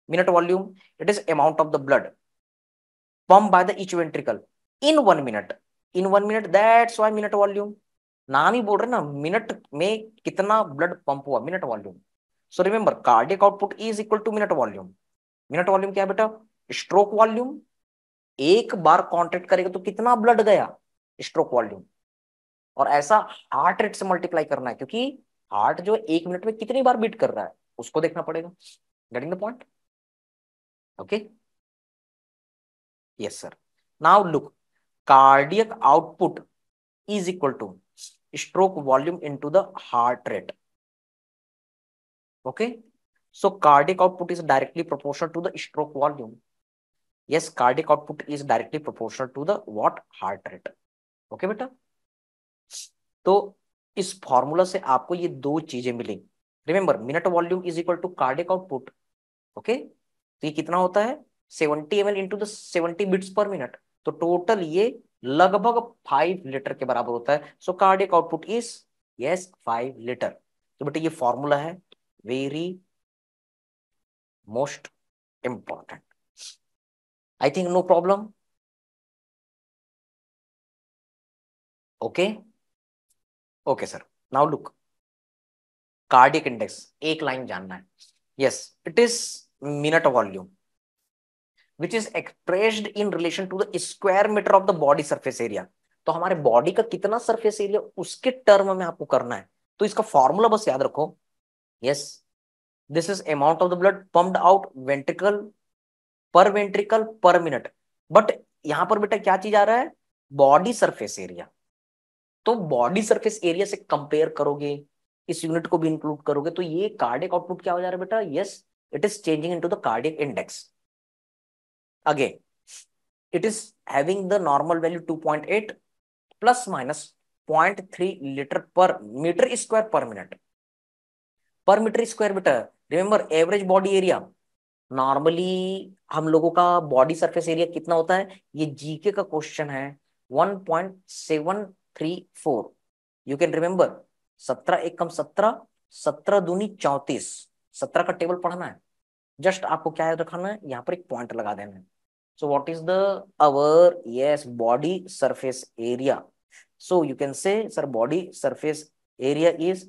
Minute volume, it is amount of the blood pumped by the each ventricle in 1 minute. In 1 minute, that's why minute volume. नाम ही बोल रहे ना, minute में कितना blood pump हुआ, minute volume. So remember, cardiac output is equal to minute volume. Minute volume क्या है बेटा? Stroke volume. एक बार कॉन्ट्रैक्ट करेगा तो कितना ब्लड गया, स्ट्रोक वॉल्यूम. और ऐसा हार्ट रेट से मल्टीप्लाई करना है, क्योंकि हार्ट जो 1 मिनट में कितनी बार बीट कर रहा है उसको देखना पड़ेगा. Getting the point? Okay, yes sir. Now look, cardiac output is equal to stroke volume into the heart rate. Okay, so cardiac output is directly proportional to the stroke volume. Yes, cardiac output is directly proportional to the what? Heart rate. Okay बेटा. तो इस formula से आपको ये दो चीजें मिलेंगी। Remember, minute volume is equal to cardiac output. Okay, तो ये कितना होता है 70 ml into the 70 beats per minute. तो टोटल ये लगभग 5 लीटर के बराबर होता है। So cardiac output is yes 5 litre. तो बेटा ये फॉर्मूला है, very most important. I think no problem. Okay okay sir, now look, cardiac index एक लाइन जानना है। Yes, it is minute volume which is expressed in relation to the square meter of the body surface area. तो हमारे body का कितना surface area उसके term में आपको करना है। तो इसका फॉर्मूला बस याद रखो। Yes, this is amount of the blood pumped out ventricle पर मिनट। बट यहां पर बेटा क्या चीज आ रहा है, बॉडी सरफेस एरिया। तो बॉडी सरफेस एरिया से कंपेयर करोगे, इस यूनिट को भी इंक्लूड करोगे, तो ये कार्डियक आउटपुट क्या हो जा रहा है बेटा, yes it is changing into the cardiac index. Again it is having the normal value 2.8 plus minus 0.3 liter per meter square per minute। पर मीटर स्क्वायर बेटा, remember average body area, normally हम लोगों का बॉडी सरफेस एरिया कितना होता है, ये GK का क्वेश्चन है 1.734। यू कैन रिमेंबर 17 एकम 17, 17 दूनी 34, 17 का टेबल पढ़ना है। जस्ट आपको क्या याद रखना है, यहाँ पर एक पॉइंट लगा देना है। So what is the our yes body surface area? So you can say sir body surface area is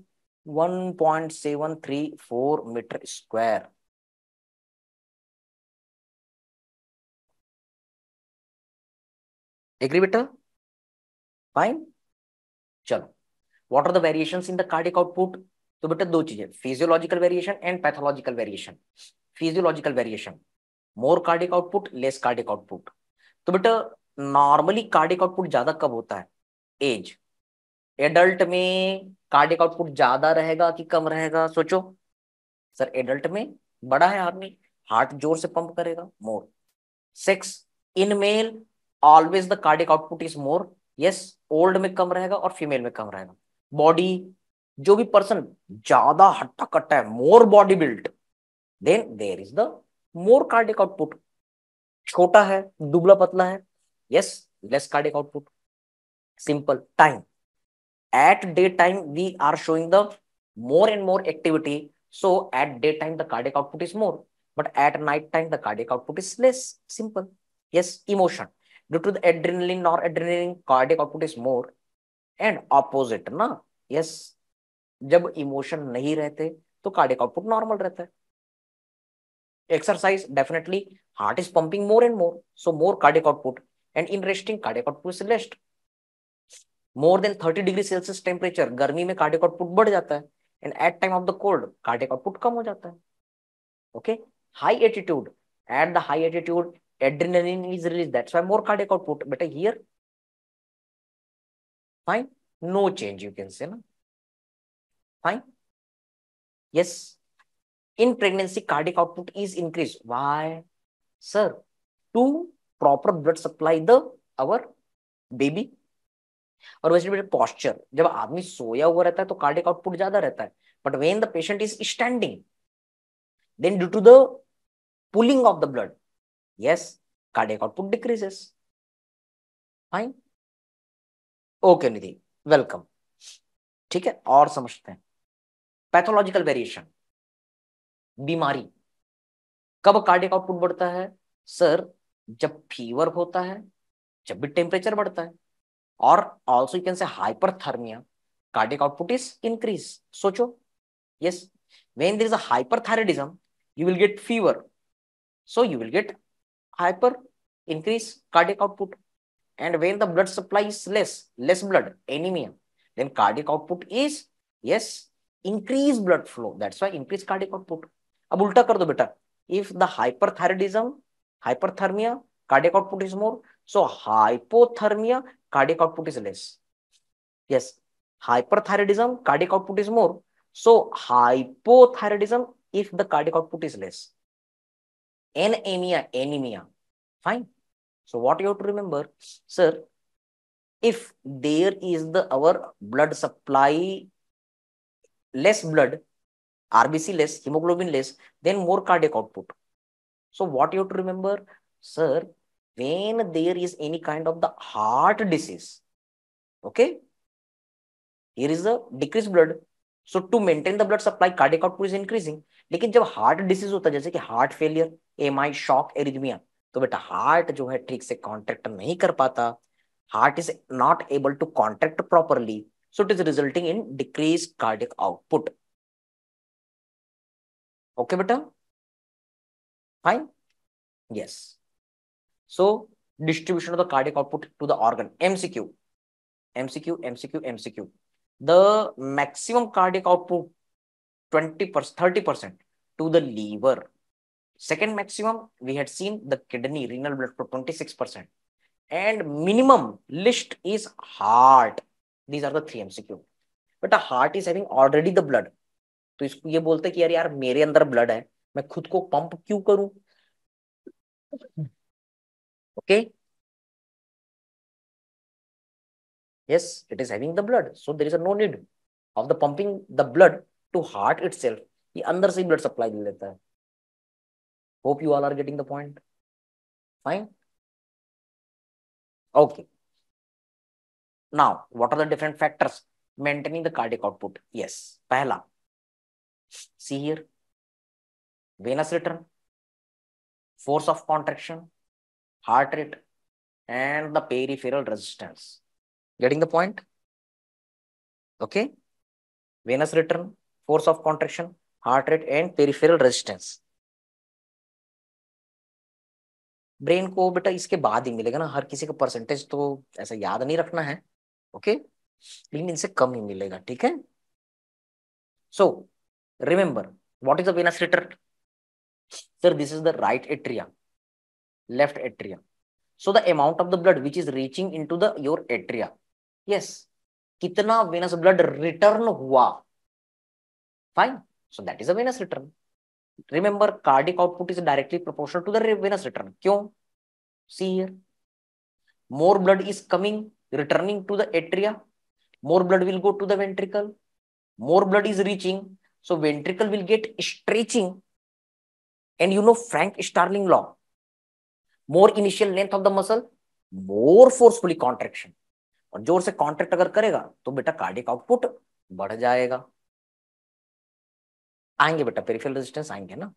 1.734 meter square। Agree बेटा? Fine। चलो, what are the variations in the cardiac output? तो बेटा दो चीजें, physiological variation and pathological variation. Physiological variation, more cardiac output less cardiac output. तो बेटा normally cardiac output ज्यादा कब होता है, एज। एडल्ट में कार्डियक आउटपुट ज्यादा रहेगा कि कम रहेगा, सोचो। सर एडल्ट में बड़ा है आदमी, हार्ट जोर से पंप करेगा, more. Sex, in male always the cardiac output is more, yes old में कम रहेगा और फीमेल में कम रहेगा। बॉडी, जो भी पर्सन ज्यादा हट्टा कट्टा है, more body built, then there is the more cardiac output. छोटा है, दुबला पतला है, yes less cardiac output. Simple. Time, at daytime we are showing the more and more activity, so at daytime the cardiac output is more, but at night time the cardiac output is less. Simple। Yes, emotion, due to the adrenaline noradrenaline cardiac output is more, and opposite ना। yes, जब emotion नहीं रहते तो cardiac output normal रहता है। Exercise, definitely heart is pumping more and more, so more cardiac output, and in resting cardiac output is less. More than 30 degree Celsius temperature, गर्मी में cardiac output बढ़ जाता है, and at time of the cold cardiac output कम हो जाता है। Okay, high altitude, at the high altitude adrenaline is release, that's why more cardiac output. बेटा here fine, no change, you can say ना, fine. Yes, in pregnancy cardiac output is increase, why sir, to proper blood supply the our baby. और वैसे भी posture, जब आदमी सोया हुआ रहता है तो कार्डियक आउटपुट ज्यादा रहता है, but when the patient is standing, then due to the pulling of the blood, yes cardiac output decreases. Fine, okay Nidhi, welcome. ठीक है, और समझते हैं पैथोलॉजिकल वेरिएशन। बीमारी, कब कार्डियक आउटपुट बढ़ता है सर, जब फीवर होता है, जब भी टेम्परेचर बढ़ता है, और ऑल्सो यू कैन से hyperthermia, cardiac output is increase. सोचो, yes, when there is a hyperthyroidism you will get fever, so you will get hyper, increase cardiac output, and when the blood supply is less blood, anemia, then cardiac output is yes increase blood flow, that's why increase cardiac output। अब उल्टा कर दो बेटा, if the hyperthermia cardiac output is more, so hypothermia cardiac output is less। yes, hyperthyroidism cardiac output is more, so hypothyroidism if the cardiac output is less, anemia, fine। So what you have to remember, sir, If there is our blood supply less blood, RBC less, hemoglobin less, then more cardiac output. So what you have to remember, sir, when there is any kind of the heart disease, okay, here is the decreased blood. So to maintain the blood supply, cardiac output is increasing. लेकिन जब heart disease होता है जैसे कि heart failure, MI, shock, arrhythmia, तो बेटा heart जो है ठीक से कॉन्ट्रैक्ट नहीं कर पाता, heart is not able to contract properly, so it is resulting in decreased cardiac output. Okay beta, fine, yes. So distribution of the cardiac output to the organ, MCQ, MCQ, MCQ, MCQ. The maximum cardiac output 20%, 30% to the liver. Second maximum we had seen the kidney, renal blood flow 26%, and minimum list is heart. These are the 3 MCQ. But a heart is having already the blood, तो इसको ये बोलते हैं कि यार मेरे अंदर blood है, मैं खुद को पंप क्यों करूं? Okay, yes, it is having the blood, so there is a no need of the pumping the blood to heart itself. ये अंदर से ही ब्लड सप्लाई दे देता है. Hope you all are getting the point. Fine. Okay. Now, what are the different factors maintaining the cardiac output? Yes. Pehla, see here, venous return, force of contraction, heart rate, and the peripheral resistance. Getting the point? Okay. Venous return, force of contraction, heart rate, and peripheral resistance. Brain को बेटा इसके बाद ही मिलेगा ना, हर किसी का percentage तो ऐसा याद नहीं रखना है, ओके, लेकिन इनसे कम ही मिलेगा, ठीक है. So remember what is the Venus return? Sir this is the right atria, left atria. So the amount of the blood which is reaching into the your atria, yes, कितना वेनस ब्लड रिटर्न हुआ, fine, so that is a Venus return. Remember, cardiac output is directly proportional to the venous return. क्यों? See here, more blood is coming, returning to the atria, more blood will go to the ventricle, more blood is reaching, so ventricle will get stretching, and you know Frank Starling law, more initial length of the muscle, more forcefully contraction. और जोर से contract अगर करेगा तो बेटा cardiac output बढ़ जाएगा. आएंगे बेटा, पेरिफेरल रेजिस्टेंस आएंगे ना.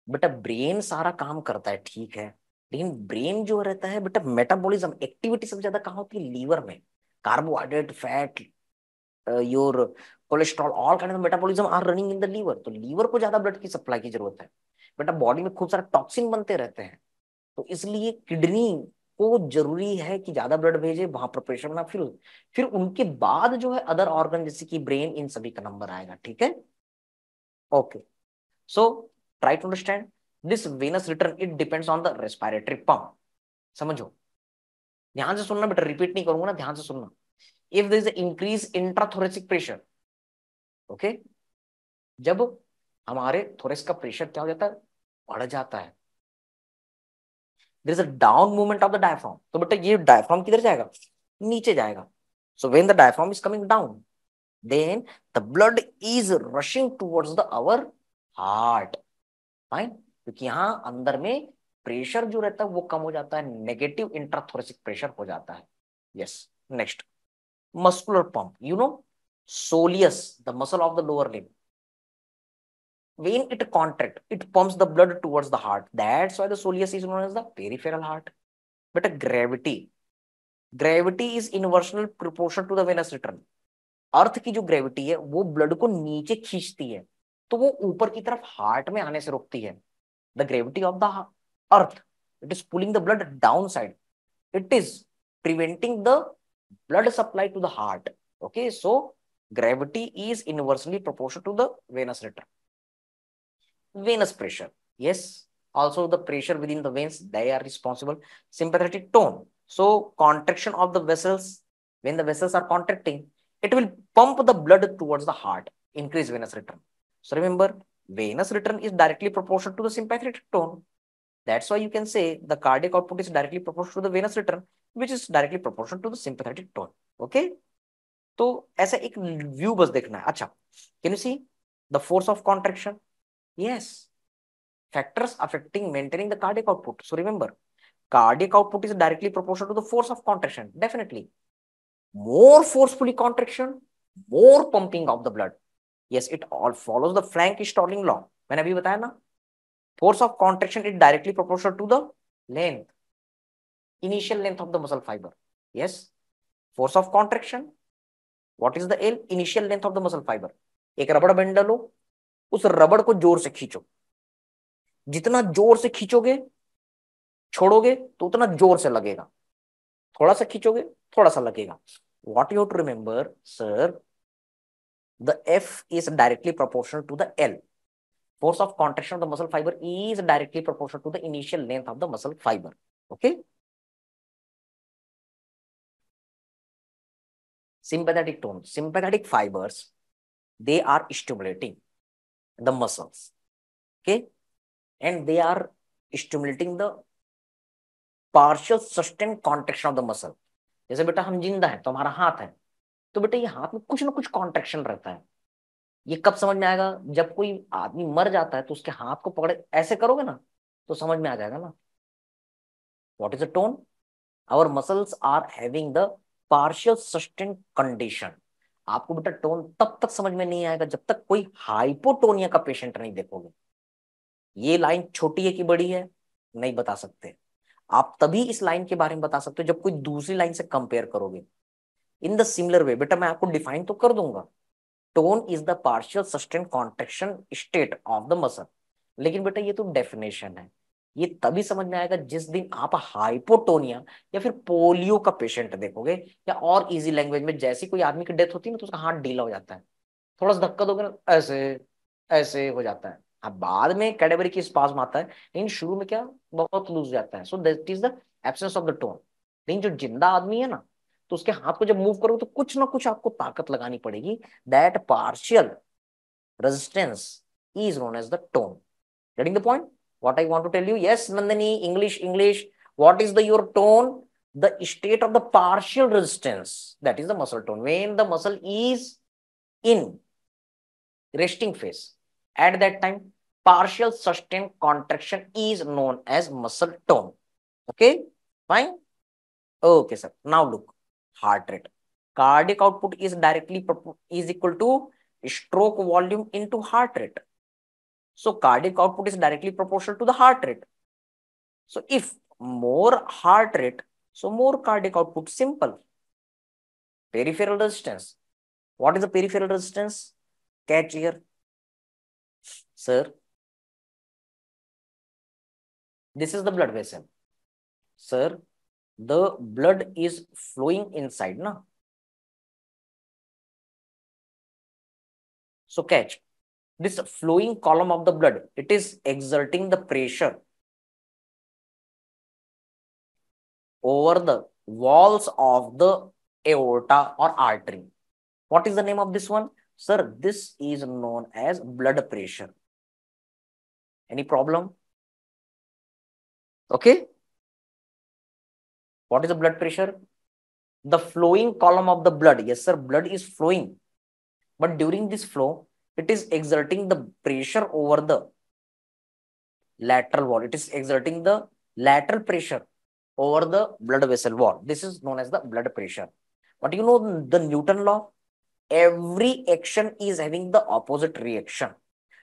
बेटा ब्रेन सारा काम करता है, ठीक है, लेकिन ब्रेन जो रहता है बेटा, मेटाबॉलिज्म एक्टिविटी सबसे ज्यादा कहाँ होती है? लीवर में. Carbohydrate, fat, your cholesterol, all kind of metabolism are running in the liver. तो लीवर को ज्यादा ब्लड की सप्लाई की जरूरत है. बेटा बॉडी में खूब सारे टॉक्सिन बनते रहते हैं, तो इसलिए किडनी को जरूरी है कि ज्यादा ब्लड भेजे, वहां पर प्रेशर बना, फिर उनके बाद जो है अदर ऑर्गन जैसे कि ब्रेन, इन सभी का नंबर आएगा, ठीक है. Okay, so try to understand this venous return, it depends on the respiratory pump. समझो, ध्यान से सुनना बेटा, रिपीट नहीं करूंगा ना, ध्यान से सुनना. If there is increase intrathoracic pressure, okay, जब हमारे थोरेस का प्रेशर क्या हो जाता है? बढ़ जाता है. There is a down movement of the diaphragm, तो बेटा ये डायफ्राम किधर जाएगा? नीचे जाएगा. So when the diaphragm is coming down, then the blood is rushing towards the our heart. Fine, क्योंकि यहाँ अंदर में प्रेशर जो रहता है वो कम हो जाता है, नेगेटिव इंट्राथोरेसिक प्रेशर हो जाता है. Yes, next, muscular pump. You know soleus, the muscle of the lower limb, when it contract, it pumps the blood towards the heart. That's why the soleus is known as the peripheral heart. But gravity is inversely proportional to the venous return. अर्थ की जो gravity है वो blood को नीचे खींचती है, तो वो ऊपर की तरफ हार्ट में आने से रोकती है. The gravity of the earth, it is pulling the blood down side, it is preventing the blood supply to the heart. Okay, so gravity is inversely proportional to the venous return. Venous pressure, yes, also the pressure within the veins, they are responsible. Sympathetic tone, so contraction of the vessels, when the vessels are contracting, it will pump the blood towards the heart, increase venous return. So remember, venous return is directly proportional to the sympathetic tone. That's why you can say the cardiac output is directly proportional to the venous return, which is directly proportional to the sympathetic tone. Okay? तो ऐसा एक view बस देखना है. अच्छा, can you see the force of contraction? Yes. Factors affecting maintaining the cardiac output. So remember, cardiac output is directly proportional to the force of contraction. Definitely. More forcefully contraction, more pumping of the blood. Yes, it all follows the Frank Stalling law. मैंने अभी बताया ना, force of contraction is directly proportional to the length, initial length of the muscle fiber. Yes, force of contraction. What is the L? Initial length of the muscle fiber. एक रबड़ band लो, उस रबड़ को जोर से खींचो. जितना जोर से खींचोगे, छोड़ोगे तो उतना जोर से लगेगा. थोड़ा सा खींचोगे, थोड़ा सा लगेगा. What you have to remember, sir, the F is directly proportional to the L. Force of contraction of the muscle fiber is directly proportional to the initial length of the muscle fiber. Okay. Sympathetic tone. Sympathetic fibers, they are stimulating the muscles. Okay. And they are stimulating the partial sustained contraction of the muscle. जैसे बेटा हम जिंदा है तो हमारा हाथ है, तो बेटा ये हाथ में कुछ ना कुछ कॉन्ट्रेक्शन रहता है. ये कब समझ में आएगा? जब कोई आदमी मर जाता है तो उसके हाथ को पकड़े ऐसे करोगे ना तो समझ में आ जाएगा ना. What is the tone? Our muscles are having the partial sustained condition. आपको बेटा टोन तब तक समझ में नहीं आएगा जब तक कोई हाइपोटोनिया का पेशेंट नहीं देखोगे. ये लाइन छोटी है कि बड़ी है नहीं बता सकते. आप तभी इस लाइन के बारे में बता सकते हो जब कोई दूसरी लाइन से कंपेयर करोगे. इन द सिमिलर वे बेटा मैं आपको डिफाइन तो कर दूंगा. Tone is the partial sustain contraction state of the muscle. लेकिन बेटा ये तो डेफिनेशन है. ये तभी समझ में आएगा जिस दिन आप हाइपोटोनिया या फिर पोलियो का पेशेंट देखोगे, या और इजी लैंग्वेज में जैसी कोई आदमी की डेथ होती है ना तो उसका हाथ ढीला हो जाता है. थोड़ा सा धक्का दोगे ना ऐसे ऐसे हो जाता है. अब बाद में कैडेबरी की स्पाज्म आता है, लेकिन शुरू में क्या बहुत लूज जाता है. So that is the absence of the tone. लेकिन जो जिंदा आदमी है ना तो उसके हाथ को जब मूव करोगे तो कुछ ना कुछ आपको ताकत लगानी पड़ेगी. That partial resistance is known as the tone. Getting the point? What I want to tell you? Yes, Nandini, English. What is the your tone? The state of the partial resistance. That is the muscle tone. When the muscle is in resting phase, at that time, partial sustained contraction is known as muscle tone. Okay, fine. Okay, sir. Now look, heart rate. Cardiac output is directly is equal to stroke volume into heart rate. So cardiac output is directly proportional to the heart rate. So if more heart rate, so more cardiac output. Simple. Peripheral resistance. What is the peripheral resistance? Catch here. Sir, this is the blood vessel. Sir, the blood is flowing inside, na? So catch. This flowing column of the blood, it is exerting the pressure over the walls of the aorta or artery. What is the name of this one? Sir, this is known as blood pressure. Any problem? Okay. What is the blood pressure? The flowing column of the blood. Yes, sir, blood is flowing. But during this flow, it is exerting the pressure over the lateral wall. It is exerting the lateral pressure over the blood vessel wall. This is known as the blood pressure. But you know the Newton law? Every action is having the opposite reaction.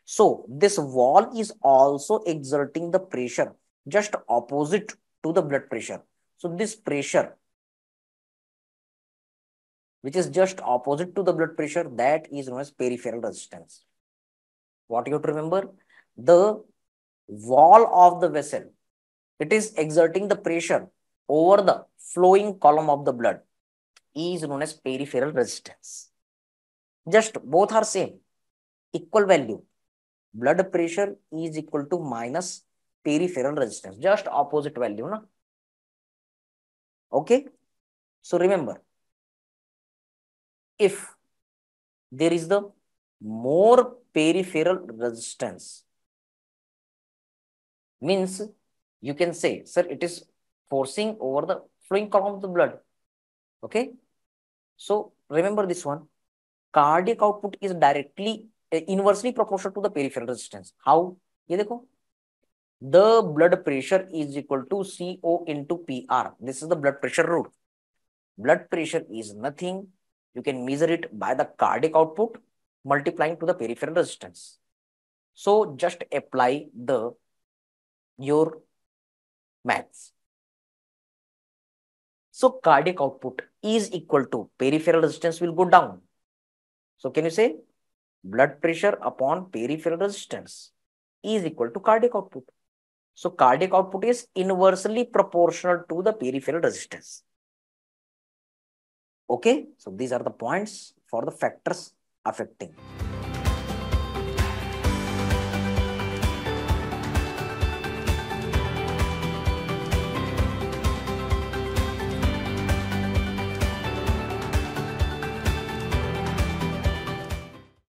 So this wall is also exerting the pressure just opposite to the blood pressure. So this pressure, which is just opposite to the blood pressure, that is known as peripheral resistance. What you have to remember? The wall of the vessel, it is exerting the pressure over the flowing column of the blood, is known as peripheral resistance. Just both are same, equal value. Blood pressure is equal to minus peripheral resistance, just opposite value, na? Okay. So remember, if there is the more peripheral resistance. Means you can say, sir, it is forcing over the flowing column of the blood. Okay. So remember this one. Cardiac output is directly inversely proportional to the peripheral resistance. How? ये देखो. The blood pressure is equal to CO into PR. This is the blood pressure rule. Blood pressure is nothing. You can measure it by the cardiac output multiplying to the peripheral resistance. So just apply your maths. So cardiac output is equal to peripheral resistance will go down. So can you say blood pressure upon peripheral resistance is equal to cardiac output. So cardiac output is inversely proportional to the peripheral resistance. Okay, so these are the points for the factors affecting.